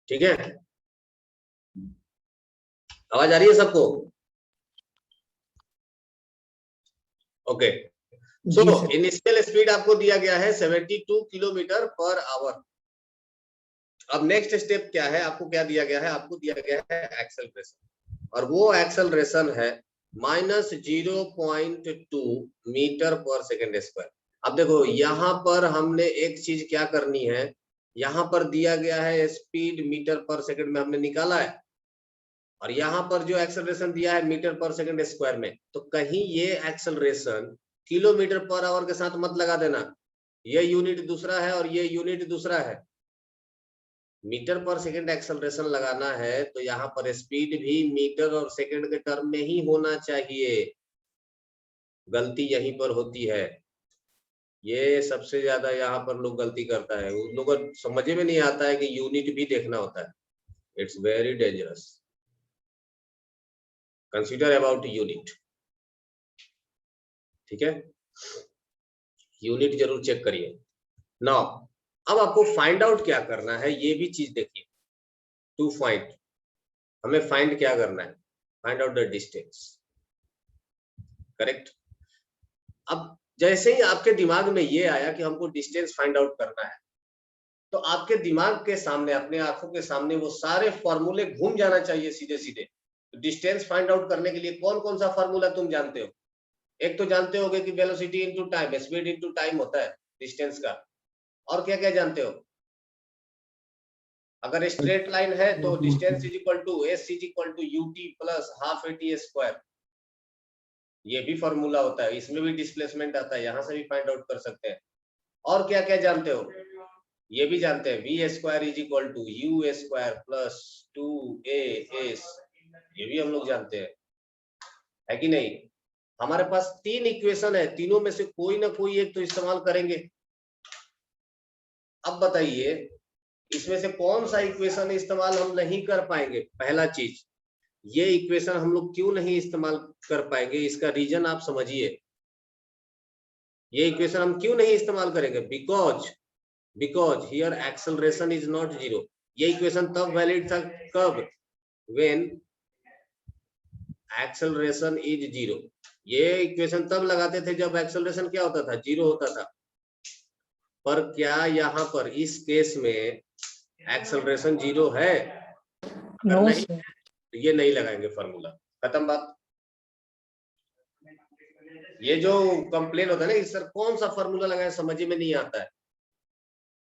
ठीक है, आवाज आ रही है सबको? ओके, सो इनिशियल स्पीड आपको दिया गया है 72 किलोमीटर पर आवर। अब नेक्स्ट स्टेप क्या है, आपको क्या दिया गया है, आपको दिया गया है एक्सेलरेशन, और वो एक्सेलरेशन है -0.2 मीटर पर सेकेंड स्क्वायर। अब देखो यहाँ पर हमने एक चीज क्या करनी है, यहाँ पर दिया गया है स्पीड मीटर पर सेकंड में हमने निकाला है, और यहाँ पर जो एक्सेलरेशन दिया है मीटर पर सेकंड स्क्वायर में, तो कहीं ये एक्सेलरेशन किलोमीटर पर आवर के साथ मत लगा देना। ये यूनिट दूसरा है और ये यूनिट दूसरा है। मीटर पर सेकंड एक्सेलरेशन लगाना है तो यहाँ पर स्पीड भी मीटर और सेकंड के टर्म में ही होना चाहिए। गलती यहीं पर होती है, ये सबसे ज्यादा यहाँ पर लोग गलती करता है। उन लोगों को समझ में नहीं आता है कि यूनिट भी देखना होता है। It's very dangerous, consider about unit. ठीक है, यूनिट जरूर चेक करिए। नाउ अब आपको फाइंड आउट क्या करना है, ये भी चीज देखिए। टू फाइंड, हमें फाइंड क्या करना है, find out the distance, correct. अब जैसे ही आपके दिमाग में ये आया कि हमको डिस्टेंस फाइंड आउट करना है, तो आपके दिमाग के सामने, अपने आंखों के सामने वो सारे फॉर्मूले घूम जाना चाहिए सीधे सीधे। डिस्टेंस फाइंड आउट करने के लिए कौन कौन सा फॉर्मूला तुम जानते हो? एक तो जानते होगे कि velocity into time, speed into time होता है डिस्टेंस का। और क्या क्या जानते हो? अगर स्ट्रेट लाइन है तो distance is equal to s is equal to ut plus half at square, ये भी फॉर्मूला होता है। इसमें भी डिस्प्लेसमेंट आता है, यहां से भी फाइंड आउट कर सकते हैं। और क्या क्या जानते हो? ये भी जानते हैं v square is equal to u square plus 2as, ये भी हम लोग जानते हैं, है कि नहीं? हमारे पास 3 इक्वेशन है, तीनों में से कोई ना कोई एक तो इस्तेमाल करेंगे। अब बताइए इसमें से कौन सा इक्वेशन इस्तेमाल हम नहीं कर पाएंगे? पहला चीज, ये इक्वेशन हम लोग क्यों नहीं इस्तेमाल कर पाएंगे, इसका रीजन आप समझिए। ये इक्वेशन हम क्यों नहीं इस्तेमाल करेंगे? Because here acceleration is not zero. ये इक्वेशन तब वैलिड था कब? When acceleration is zero. ये इक्वेशन तब लगाते थे जब एक्सेलरेशन क्या होता था? जीरो होता था। पर क्या यहाँ पर इस केस में एक्सेलरेशन जीरो है? अगर नो नहीं सर, तो ये नहीं लगाएंगे फॉर्मूला, खत्म बात। ये जो कंप्लेन होता है ना कि सर कौन सा फॉर्मूला लगाए समझ में नहीं आता है,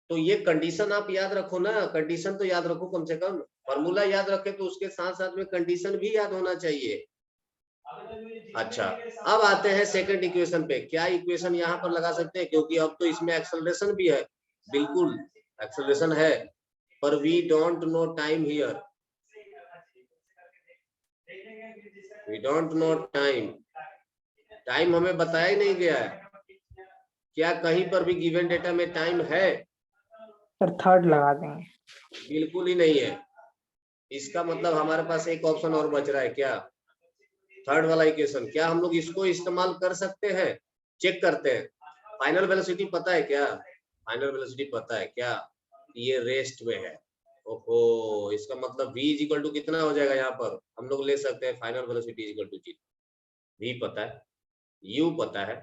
तो ये कंडीशन आप याद रखो ना, कंडीशन तो याद रखो कम से कम। फॉर्मूला याद रखे तो उसके साथ साथ में कंडीशन भी याद होना चाहिए। अच्छा, अब आते हैं सेकंड इक्वेशन पे। क्या इक्वेशन यहाँ पर लगा सकते हैं? क्योंकि अब तो इसमें एक्सेलरेशन भी है, बिल्कुल एक्सेलरेशन है, पर we don't know time here, we don't know time. Time हमें बताया ही नहीं गया है। क्या कहीं पर भी गिवन डेटा में टाइम है? सर थर्ड लगा देंगे। बिल्कुल ही नहीं है। इसका मतलब हमारे पास एक ऑप्शन और बच रहा है, क्या? थर्ड वाला इक्वेशन। क्या हम लोग इसको इस्तेमाल कर सकते हैं? चेक करते हैं। फाइनल वेलोसिटी पता है क्या? फाइनल वेलोसिटी पता है क्या? ये रेस्ट में है, ओहो, इसका मतलब v इज इक्वल टू कितना हो जाएगा? यहाँ पर हम लोग ले सकते हैं final velocity is equal to 0। v पता है, u पता है,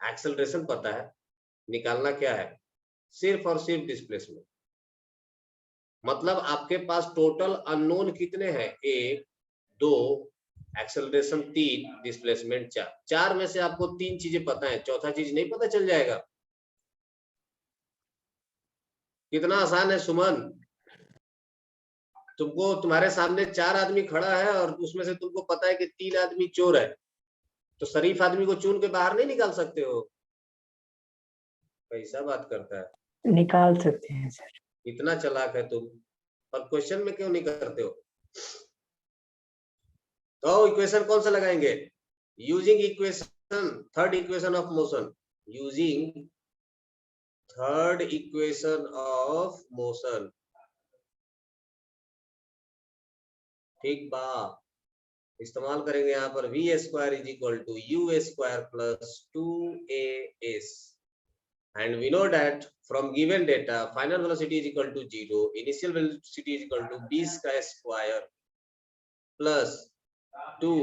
एक्सेलरेशन पता है, निकालना क्या है? सिर्फ और सिर्फ डिस्प्लेसमेंट। मतलब आपके पास टोटल अननोन कितने हैं? 1, 2, एक्सेलरेशन 3, डिस्प्लेसमेंट 4। 4 में से आपको 3 चीजें पता है, चौथा चीज नहीं पता चल जाएगा? कितना आसान है सुमन। तुमको, तुम्हारे सामने 4 आदमी खड़ा है और उसमें से तुमको पता है कि 3 आदमी चोर है, तो शरीफ आदमी को चुन के बाहर नहीं निकाल सकते हो? कैसा बात करता है? निकाल सकते हैं सर। इतना चालाक है तुम, पर क्वेश्चन में क्यों नहीं करते हो? तो इक्वेशन कौन सा लगाएंगे? Using equation, third equation of motion, using third equation of motion. ठीक बा, इस्तेमाल करेंगे यहाँ पर v square is equal to u square plus 2as, and we know that from given data final velocity is equal to 0, initial velocity is equal to b square plus 2,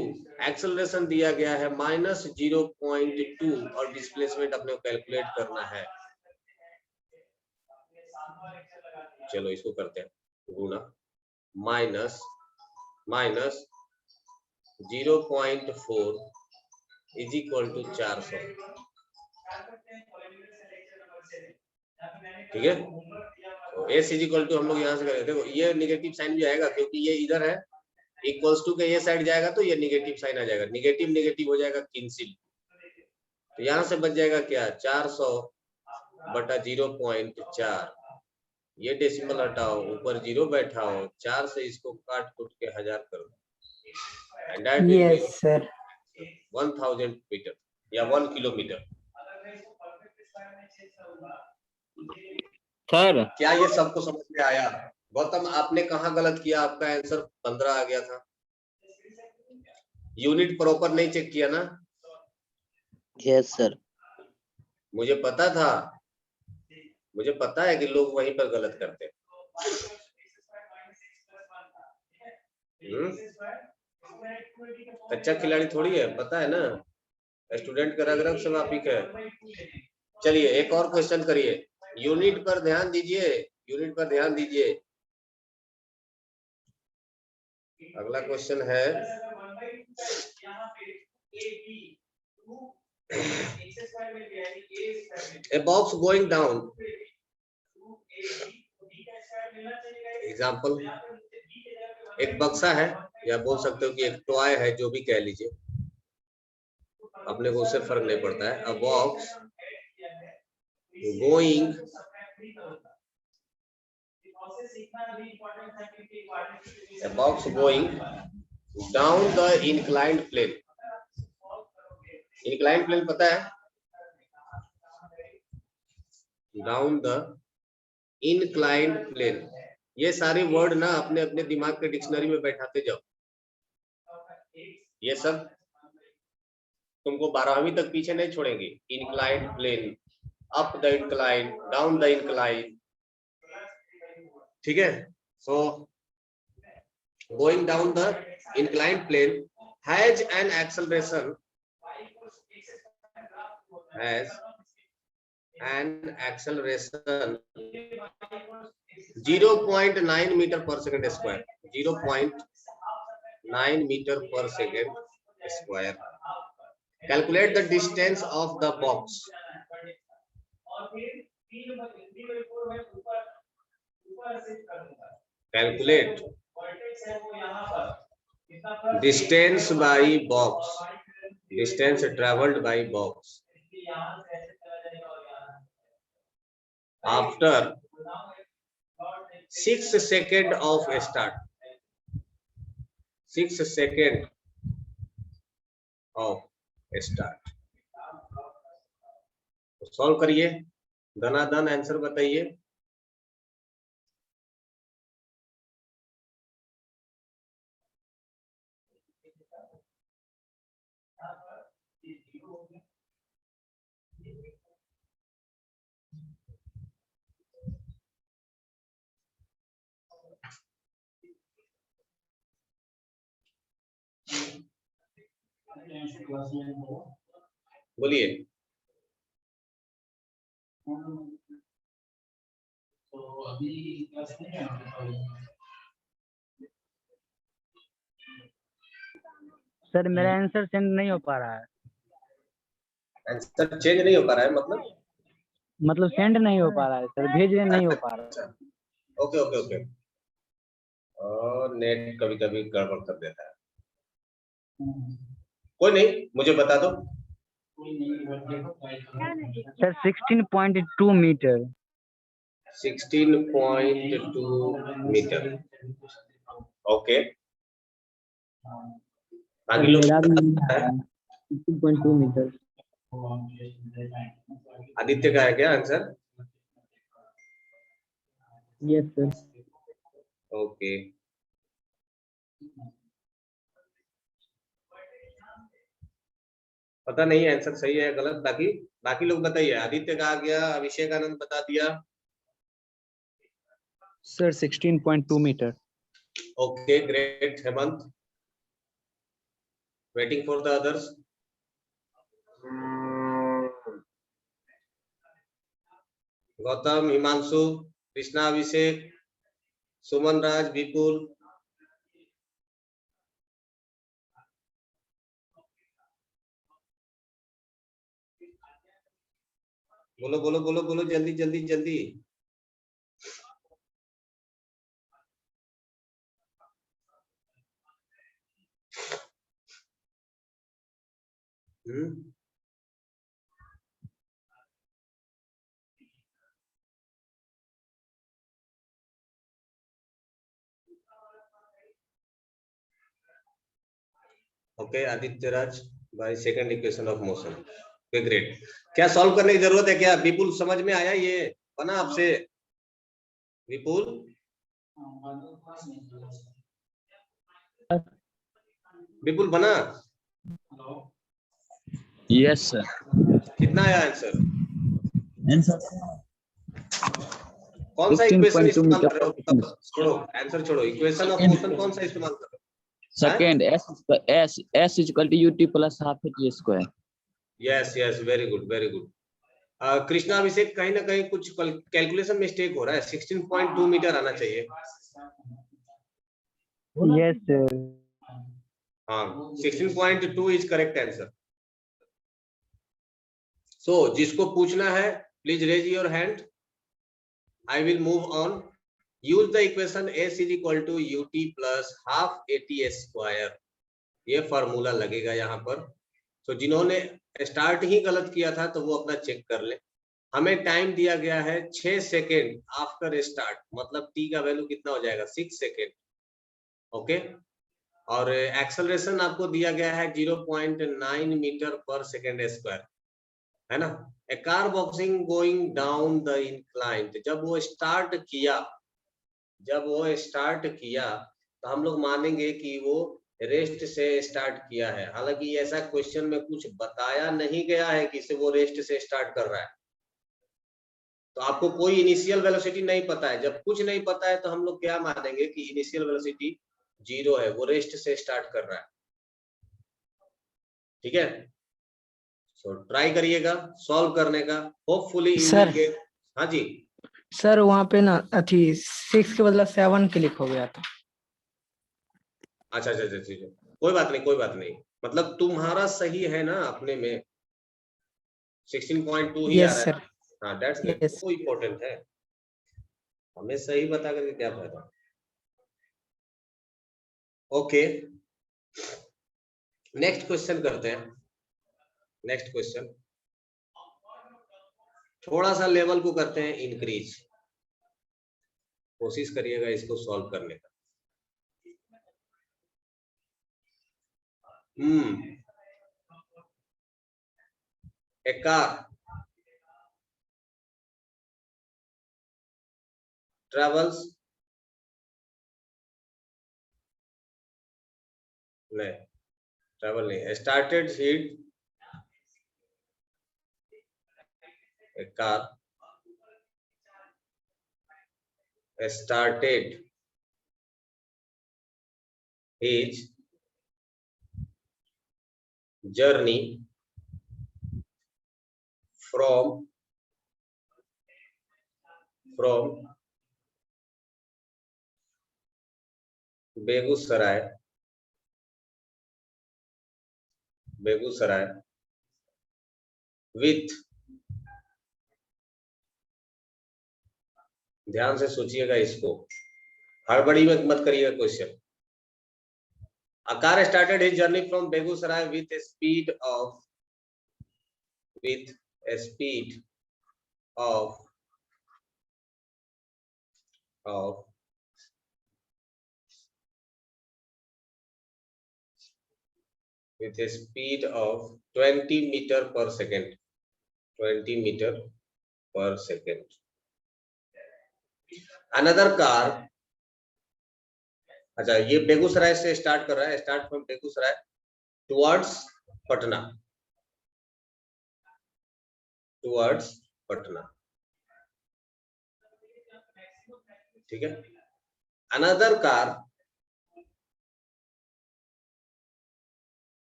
acceleration दिया गया है -0.2 और डिस्प्लेसमेंट अपने को कैलकुलेट करना है। चलो इसको करते हैं, गुना माइनस 0.4 इज इक्वल टू 400। ठीक है, तो s इज इक्वल टू हम लोग यहाँ से करें, देखो ये निगेटिव साइन भी आएगा क्योंकि ये इधर है, इक्वल्स टू के ये साइड जाएगा तो ये निगेटिव साइन आ जाएगा, निगेटिव निगेटिव हो जाएगा कैंसिल। तो यहाँ से बच जाएगा क्या? 400 बटा 0.4, ये डेसिमल हटाओ, ऊपर 0 बैठाओ, 4 से इसको काट कुट के 1000 कर दो, and that will yes sir. 1000 metre या 1 किलोमीटर। सर क्या ये सबको समझ में आया? गौतम, आपने कहाँ गलत किया? आपका आंसर 15 आ गया था, यूनिट प्रॉपर नहीं चेक किया ना? Yes sir. मुझे पता था, मुझे पता है कि लोग वहीं पर गलत करते हैं। अच्छा खिलाड़ी थोड़ी है, पता है ना, स्टूडेंट का रग रग स्वाभाविक है। चलिए एक और क्वेश्चन करिए, यूनिट पर ध्यान दीजिए, यूनिट पर ध्यान दीजिए। अगला क्वेश्चन है, a box going down, example एक बक्सा है, या बोल सकते हो कि एक टॉय है, जो भी कह लीजिए, अपने को उससे फर्क नहीं पड़ता है। a box going down the inclined plane, inclined plane पता है? डाउन द inclined plane, ये सारे वर्ड ना अपने अपने दिमाग के डिक्शनरी में बैठाते जाओ। ये सब तुमको 12वीं तक पीछे नहीं छोड़ेंगे। inclined plane, up the incline, down the incline, ठीक है? So going down the inclined plane has an acceleration, has an acceleration 0.9 meter per second square, 0.9 meter per second square. Calculate the distance of the box. Calculate distance by box, distance traveled by box after 6 seconds of start, 6 seconds of start। Solve करिए, धनाधन आंसर बताइए। बोलिए। तो अभी क्लास में क्या सर मेरा आंसर सेंड नहीं हो पा रहा है, आंसर चेंज नहीं हो पा रहा है मतलब सेंड नहीं हो पा रहा है सर, भेजने नहीं हो पा रहा है। अच्छा, ओके ओके ओके। और नेट कभी कभी गड़बड़ कर देता है। कोई नहीं, मुझे बता दो। Sir 16.2 metre. 16.2 मीटर। ओके, बाकी लोग मेरा भी नहीं आ रहा है, 16.2 मीटर। आदित्य का है क्या आंसर? Yes sir. ओके, पता नहीं आंसर सही है गलत। बाकी बाकी लोग बताइए। आदित्य का आ गया, अभिषेक आनंद बता दिया। Sir 16.2 metre. Okay great. Hemant, waiting for the others. Gautam, Himanshu, Krishna, Abhishek, Suman Raj, Vipul. बोलो बोलो बोलो बोलो, जल्दी जल्दी जल्दी। Okay Aditya Raj, by second equation of motion. Okay great. क्या सॉल्व करने की जरूरत है क्या? विपुल समझ में आया ये बना आपसे? विपुल, विपुल बना? Yes sir. कितना आया आंसर? आंसर कौन सा इक्वेशन 16.2 इस्तेमाल मीटर कर रहे पर हो? छोड़ो आंसर, छोड़ो। इक्वेशन ऑफ मोशन कौन सा इस्तेमाल कर रहे हो? Second. s equal to ut plus half t square. Yes yes, very good very good. Krishna, Abhishek, कहीं ना कहीं कुछ कैलकुलेशन मिस्टेक हो रहा है। 16.2 मीटर आना चाहिए। Yes sir. हाँ, 16.2 इज करेक्ट आंसर। सो जिसको पूछना है please raise your hand. I will move on. Use the equation s is equal to ut plus half at square. ये फॉर्मूला लगेगा यहाँ पर। तो जिन्होंने स्टार्ट ही गलत किया था तो वो अपना चेक कर ले। हमें टाइम दिया गया है 6 सेकेंड आफ्टर स्टार्ट, मतलब t का वैल्यू कितना हो जाएगा? 6 सेकेंड। ओके, और एक्सेलरेशन आपको दिया गया है 0.9 मीटर पर सेकेंड स्क्वायर, है ना। A car boxing going down the incline, जब वो स्टार्ट किया तो हम लोग मानेंगे कि वो रेस्ट से स्टार्ट किया है। हालांकि ऐसा क्वेश्चन में कुछ बताया नहीं गया है कि इसे वो रेस्ट से स्टार्ट कर रहा है। तो आपको कोई इनिशियल वेलोसिटी नहीं पता है। जब कुछ नहीं पता है तो हम लोग क्या मानेंगे कि इनिशियल वेलोसिटी 0 है, वो रेस्ट से स्टार्ट कर रहा है। ठीक है, सो ट्राई करिएगा सॉल्व करने का। Hopefully you will get. हाँ जी सर वहाँ पे ना अथी 6 के बदला 7 क्लिक हो गया था। अच्छा अच्छा अच्छा ठीक है, कोई बात नहीं कोई बात नहीं। मतलब तुम्हारा सही है ना अपने में, 16.2 ही आ यस रहा सर। है। हाँ दैट्स ग्रेट, यस। वो इम्पोर्टेंट है। हमें सही बता करके क्या फायदा। ओके, नेक्स्ट क्वेश्चन करते हैं। नेक्स्ट क्वेश्चन थोड़ा सा लेवल को करते हैं इंक्रीज। कोशिश करिएगा इसको सॉल्व करने का। A car travels नहीं, ट्रेवल नहीं, started hit a car started his journey from Begusarai with, ध्यान से सोचिएगा इसको, हड़बड़ी में मत करिएगा question. A car started his journey from Begusarai with a speed of 20 meter per second. 20 meter per second. Another car, अच्छा ये बेगूसराय से स्टार्ट कर रहा है, start from Begusarai towards Patna, ठीक है। Another car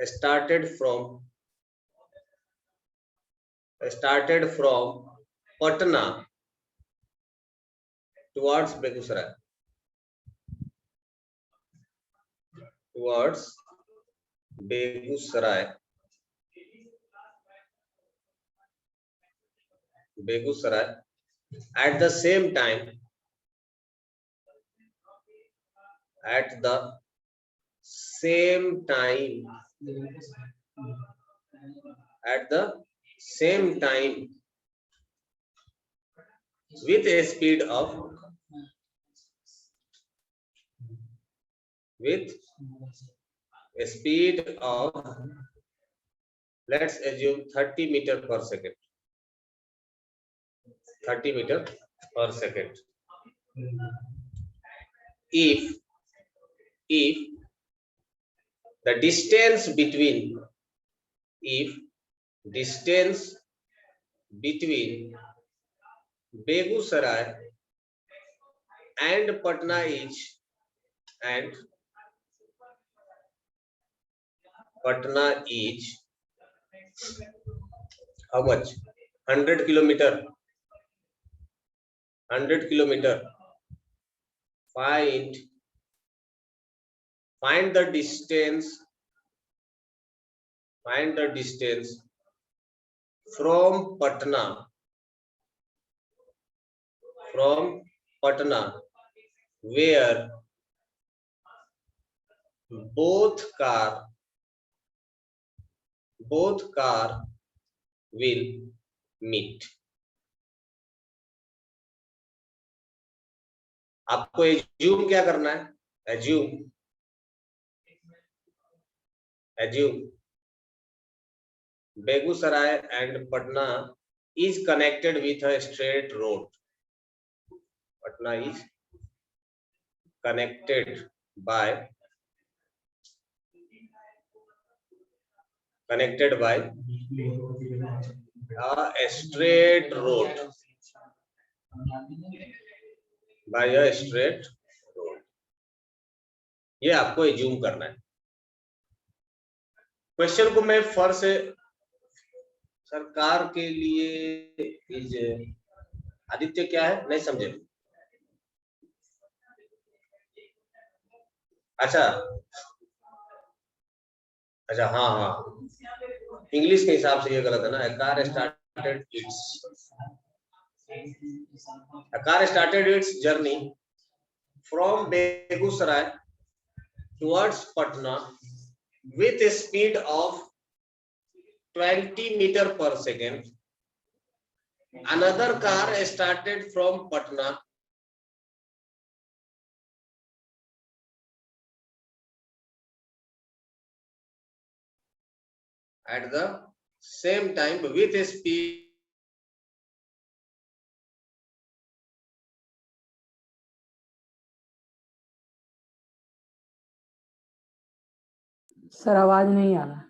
started from Patna towards Begusarai, at the same time, with a speed of let's assume 30 meter per second. 30 meter per second. If the distance between Begusarai and Patna is how much? 100 kilometer. Find the distance from Patna where both car will meet. आपको एज्यूम क्या करना है? Assume Begusarai and Patna is connected with a straight road. Patna is connected by a straight road. ये आपको एज्यूम करना है। क्वेश्चन को मैं फर से सरकार के लिए इज आदित्य क्या है नहीं समझे। अच्छा हाँ इंग्लिश के हिसाब से ये गलत है ना। A car started its journey from Begusarai towards Patna with a speed of 20 meter per second. Another car started from Patna at the same time with a speed sir आवाज नहीं आ रहा।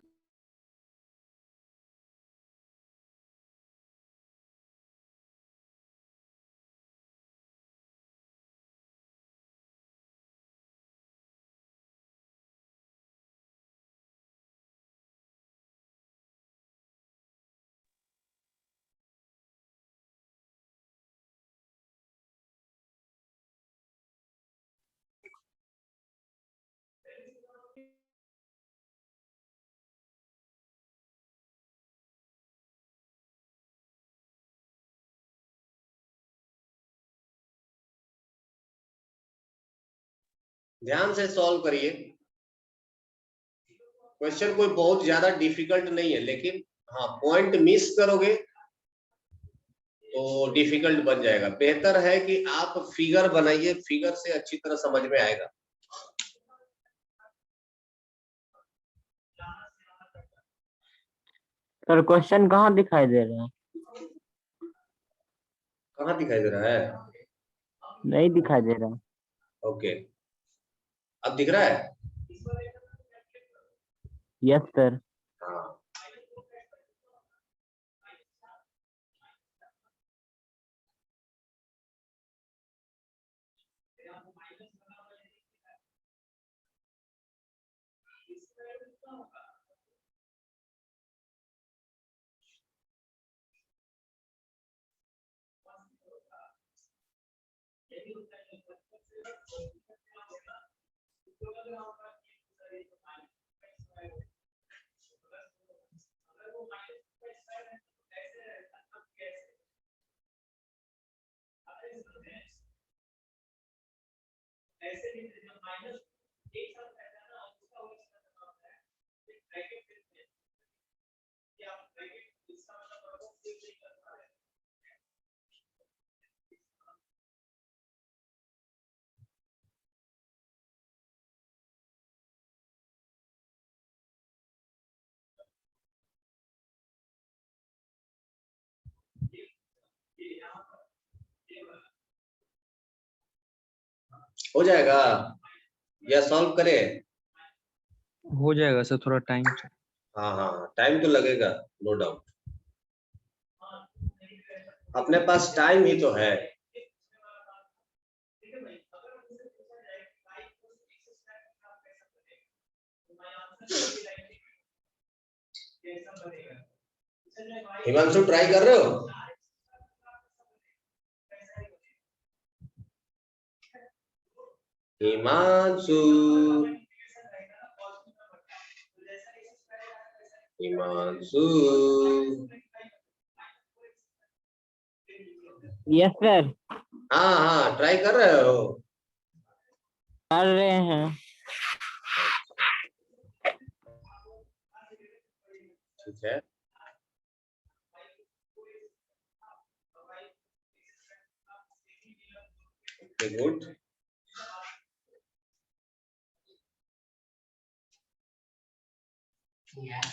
ध्यान से सॉल्व करिए। क्वेश्चन कोई बहुत ज्यादा डिफिकल्ट नहीं है, लेकिन हाँ पॉइंट मिस करोगे तो डिफिकल्ट बन जाएगा। बेहतर है कि आप फिगर बनाइए, फिगर से अच्छी तरह समझ में आएगा। सर क्वेश्चन कहाँ दिखाई दे रहा है? कहाँ दिखाई दे रहा है? नहीं दिखाई दे रहा। ओके, अब दिख रहा है? Yes sir. हाँ, हो जाएगा या सॉल्व करें? हो जाएगा सर, थोड़ा टाइम। हाँ हाँ, टाइम तो लगेगा, नो डाउट। अपने पास टाइम ही तो है। हिमांशु ट्राई कर रहे हो? Himanshu, Himanshu, yes sir. हाँ हाँ, ट्राई कर रहे हो? कर रहे हैं। ठीक है, ओके गुड। Yeah.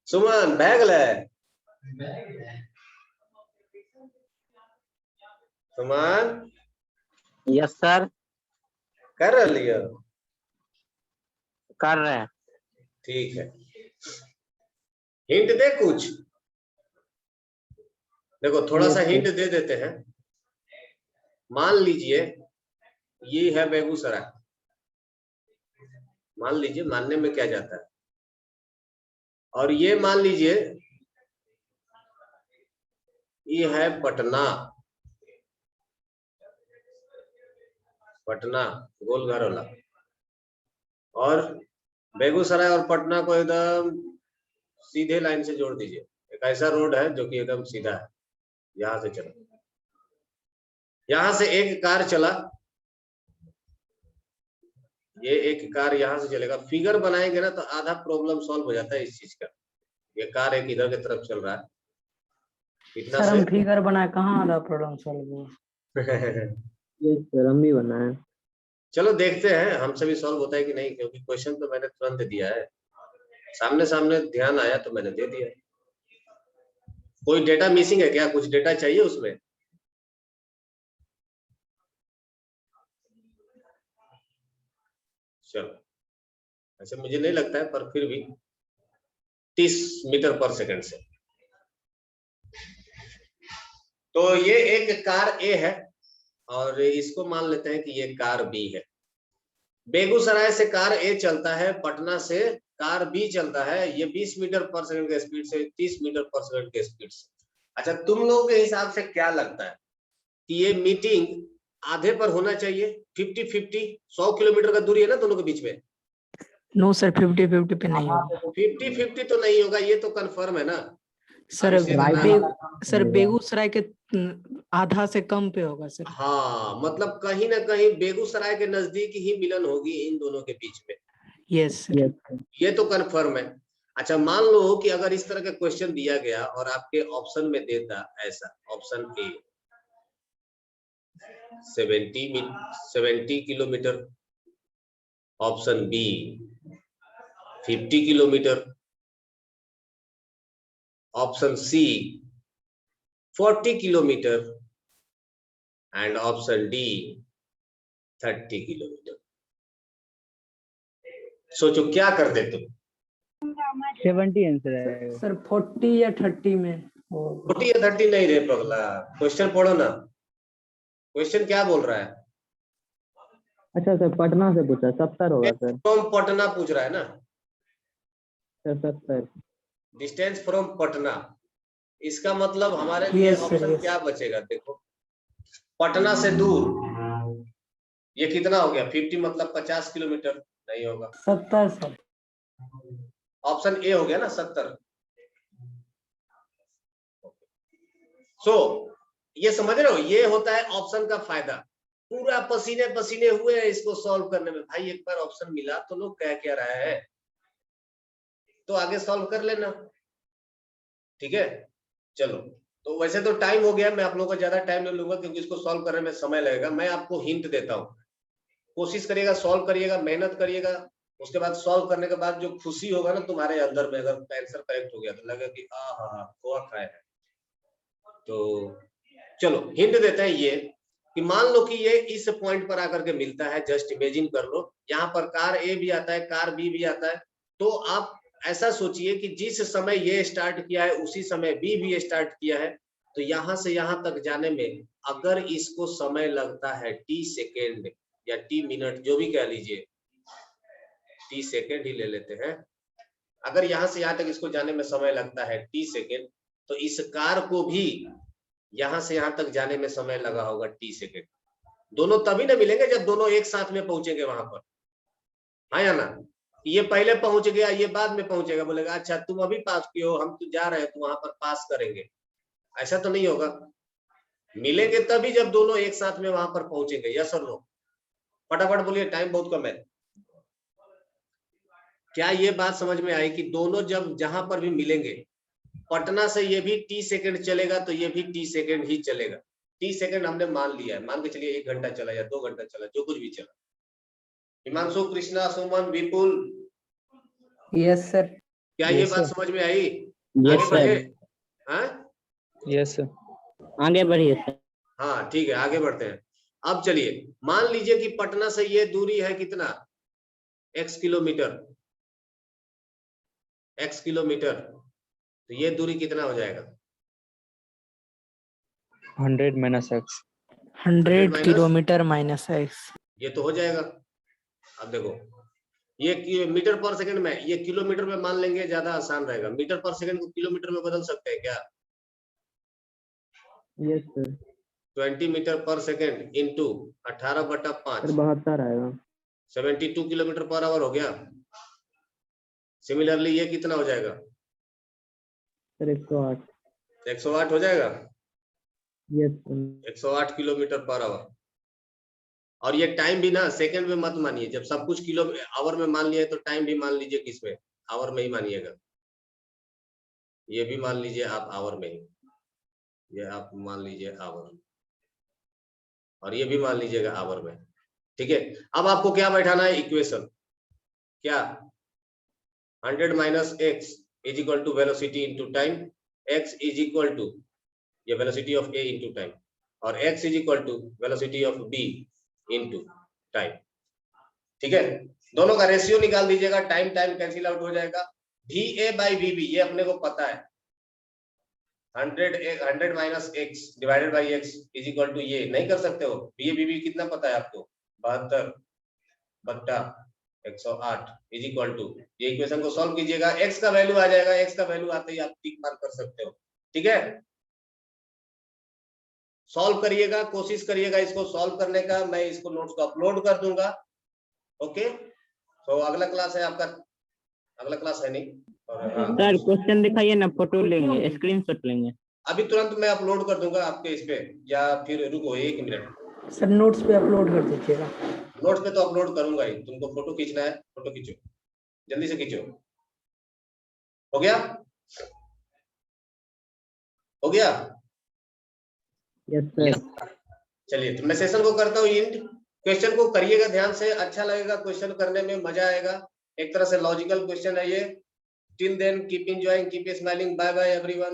सुमन बैगल है? सुमन यस सर। कर रही हो? कर रहे हैं। ठीक है, हिंट दे कुछ। देखो थोड़ा सा हिंट दे देते हैं। मान लीजिए ये है बेगूसराय, मान लीजिए, मानने में क्या जाता है, और ये मान लीजिए ये है पटना, पटना गोल घर वाला, और बेगूसराय और पटना को एकदम सीधे लाइन से जोड़ दीजिए। एक ऐसा रोड है जो कि एकदम सीधा है, यहां से चला, यहां से एक कार चला, ये एक कार यहां से चलेगा। फिगर बनाएंगे ना तो आधा प्रॉब्लम सॉल्व हो जाता है इस चीज का। ये कार एक इधर की तरफ चल रहा है, इतना सर से हम फिगर बनाए कहाँ आधा प्रॉब्लम सॉल्व हुआ? यस सर, हम भी बनाए। चलो देखते हैं हमसे भी सॉल्व होता है कि नहीं, क्योंकि क्वेश्चन तो मैंने तुरंत दिया है, सामने सामने ध्यान आया तो मैंने दे दिया। कोई डेटा मिसिंग है क्या? कुछ डेटा चाहिए उसमें? चलो, ऐसे मुझे नहीं लगता है, पर फिर भी 30 मीटर पर सेकंड से। तो ये एक कार ए है, और इसको मान लेते हैं कि ये कार बी है। बेगूसराय से कार ए चलता है, पटना से कार बी चलता है, ये 20 मीटर पर सेकंड के स्पीड से 30 मीटर पर सेकंड के स्पीड से। अच्छा, तुम लोगों के हिसाब से क्या लगता है कि ये मीटिंग आधे पर होना चाहिए, 50-50? 100 किलोमीटर का दूरी है ना दोनों के बीच में। नो सर, 50-50 पे नहीं होगा 50-50 तो नहीं होगा, ये तो कंफर्म है ना सर। अभिषेक अन्ना? सर बेगूसराय के आधा से कम पे होगा सर। हाँ, मतलब कहीं ना कहीं बेगूसराय के नजदीक ही मिलन होगी इन दोनों के बीच में। Yes sir. ये तो कंफर्म है। अच्छा, मान लो कि अगर इस तरह का क्वेश्चन दिया गया और आपके ऑप्शन में देता ऐसा, option A 70 kilometre, option B 50 kilometre, option C 40 kilometre and option D 30 kilometre. सोचो क्या कर दे तुम। 70 आंसर है सर 40 या 30 में 40 या 30 नहीं रे पगला, क्वेश्चन पढ़ो ना, क्वेश्चन क्या बोल रहा है। अच्छा सर, पटना से पूछा 70 होगा सर। फ्रॉम पटना पूछ रहा है ना, सर 70। Distance from Patna. इसका मतलब हमारे लिए Yes, sir, ऑप्शन yes. क्या बचेगा? देखो, पटना से दूर ये कितना हो गया? 50 मतलब 50 किलोमीटर नहीं होगा। 70 सर। ऑप्शन ए हो गया ना 70। सो ये समझ रहे हो, ये होता है ऑप्शन का फायदा। पूरा पसीने पसीने हुए हैं इसको सॉल्व करने में। भाई एक बार ऑप्शन मिला तो लोग कह क्या रहा है, तो आगे सॉल्व कर लेना। ठीक है, चलो। तो वैसे तो टाइम हो गया, मैं आप लोगों का ज्यादा टाइम नहीं लूंगा क्योंकि इसको सॉल्व करने में समय लगेगा। मैं आपको हिंट देता हूँ, कोशिश करिएगा, सॉल्व करिएगा, मेहनत करिएगा। उसके बाद सॉल्व करने के बाद जो खुशी होगा ना तुम्हारे अंदर में, अगर आंसर करेक्ट हो गया तो लगेगा कि हाँ खोआ खाए है। तो चलो हिंट देते हैं ये कि मान लो कि ये इस पॉइंट पर आकर के मिलता है। जस्ट इमेजिन कर लो, यहाँ पर कार ए भी आता है, कार बी भी आता है। तो आप ऐसा सोचिए कि जिस समय ये स्टार्ट किया है उसी समय बी भी स्टार्ट किया है। तो यहाँ से यहाँ तक जाने में अगर इसको समय लगता है टी सेकेंड या टी मिनट, जो भी कह लीजिए, टी सेकेंड ही ले लेते हैं। अगर यहाँ से यहाँ तक इसको जाने में समय लगता है टी सेकेंड, तो इस कार को भी यहाँ से यहाँ तक जाने में समय लगा होगा टी सेकेंड। दोनों तभी ना मिलेंगे जब दोनों एक साथ में पहुंचेंगे वहां पर, हाँ या ना? ये पहले पहुंच गया, ये बाद में पहुंचेगा, बोलेगा अच्छा तुम अभी पास किए हो, हम तो जा रहे हैं तो वहां पर पास करेंगे। ऐसा तो नहीं होगा, मिलेंगे तभी जब दोनों एक साथ में वहां पर पहुंचेंगे। यस और नो? फटाफट बोलिए, टाइम बहुत कम है। क्या ये बात समझ में आई कि दोनों जब जहां पर भी मिलेंगे, पटना से ये भी टी सेकेंड चलेगा तो ये भी टी सेकेंड ही चलेगा। टी सेकेंड हमने मान लिया है, मान के चलिए 1 घंटा चला या 2 घंटा चला, जो कुछ भी चला। हिमांशु, कृष्णा, सुमन, विपुल, यस सर। क्या ये बात समझ में आई? Yes, आगे बढ़े? sir. हाँ यस सर। आगे बढ़िए सर। हाँ, ठीक है, आगे बढ़ते हैं। अब चलिए मान लीजिए कि पटना से ये दूरी है कितना, x किलोमीटर, x किलोमीटर। तो ये दूरी कितना हो जाएगा? 100 minus x. 100 kilometre minus x. ये तो हो जाएगा। अब देखो, ये मीटर पर सेकंड में, ये किलोमीटर में मान लेंगे, ज्यादा आसान रहेगा। मीटर पर सेकंड को किलोमीटर में बदल सकते हैं क्या? Yes sir. 20 मीटर पर सेकंड इंटू 18/5, 72 आएगा। 72 किलोमीटर पर आवर हो गया। सिमिलरली ये कितना हो जाएगा? सर 108। 108 हो जाएगा। Yes sir. 108 kilometre per hour. और ये टाइम भी ना सेकंड में मत मानिए, जब सब कुछ किलो आवर में मान लिया तो टाइम भी मान लीजिए किसमें, आवर में ही मानिएगा। ये भी मान लीजिए आप आवर में ही, ये आप मान लीजिए आवर, और ये भी मान लीजिएगा आवर में। ठीक है, अब आपको क्या बैठाना है इक्वेशन, क्या? 100 minus X is equal to velocity into time. X is equal to ये velocity of A into time, और X is equal to velocity of B into time. ठीक है, दोनों का रेशियो निकाल दीजिएगा, टाइम टाइम कैंसिल आउट हो जाएगा। V a by v b ये अपने को पता है, 100 minus x divided by x is equal to ये नहीं कर सकते हो। ये बीबी कितना पता है आपको 72 बट्टा 108 इज इक्वल टू, ये इक्वेशन को सॉल्व कीजिएगा, एक्स का वैल्यू आ जाएगा, एक्स का वैल्यू आते ही आप टिक मार्क कर सकते हो। ठीक है, सॉल्व करिएगा, कोशिश करिएगा इसको सॉल्व करने का, मैं इसको नोट्स को अपलोड कर दूंगा। ओके, तो अगला क्लास है आपका, अगला क्लास है नहीं सर क्वेश्चन दिखाइए ना, फोटो लेंगे, स्क्रीनशॉट लेंगे। अभी तुरंत मैं अपलोड कर दूंगा आपके इस पे, या फिर रुको 1 मिनट। सर नोट्स पे अपलोड कर दीजिएगा। नोट्स पे तो अपलोड करूंगा ही, तुमको फोटो खींचना है, फोटो खींचो, जल्दी से खींचो। हो गया, हो गया। Yes sir. चलिए तो मैं सेशन को करता हूँ एंड। क्वेश्चन को करिएगा ध्यान से, अच्छा लगेगा, क्वेश्चन करने में मजा आएगा। एक तरह से लॉजिकल क्वेश्चन है ये। Till then keep enjoying, keep smiling, bye bye everyone.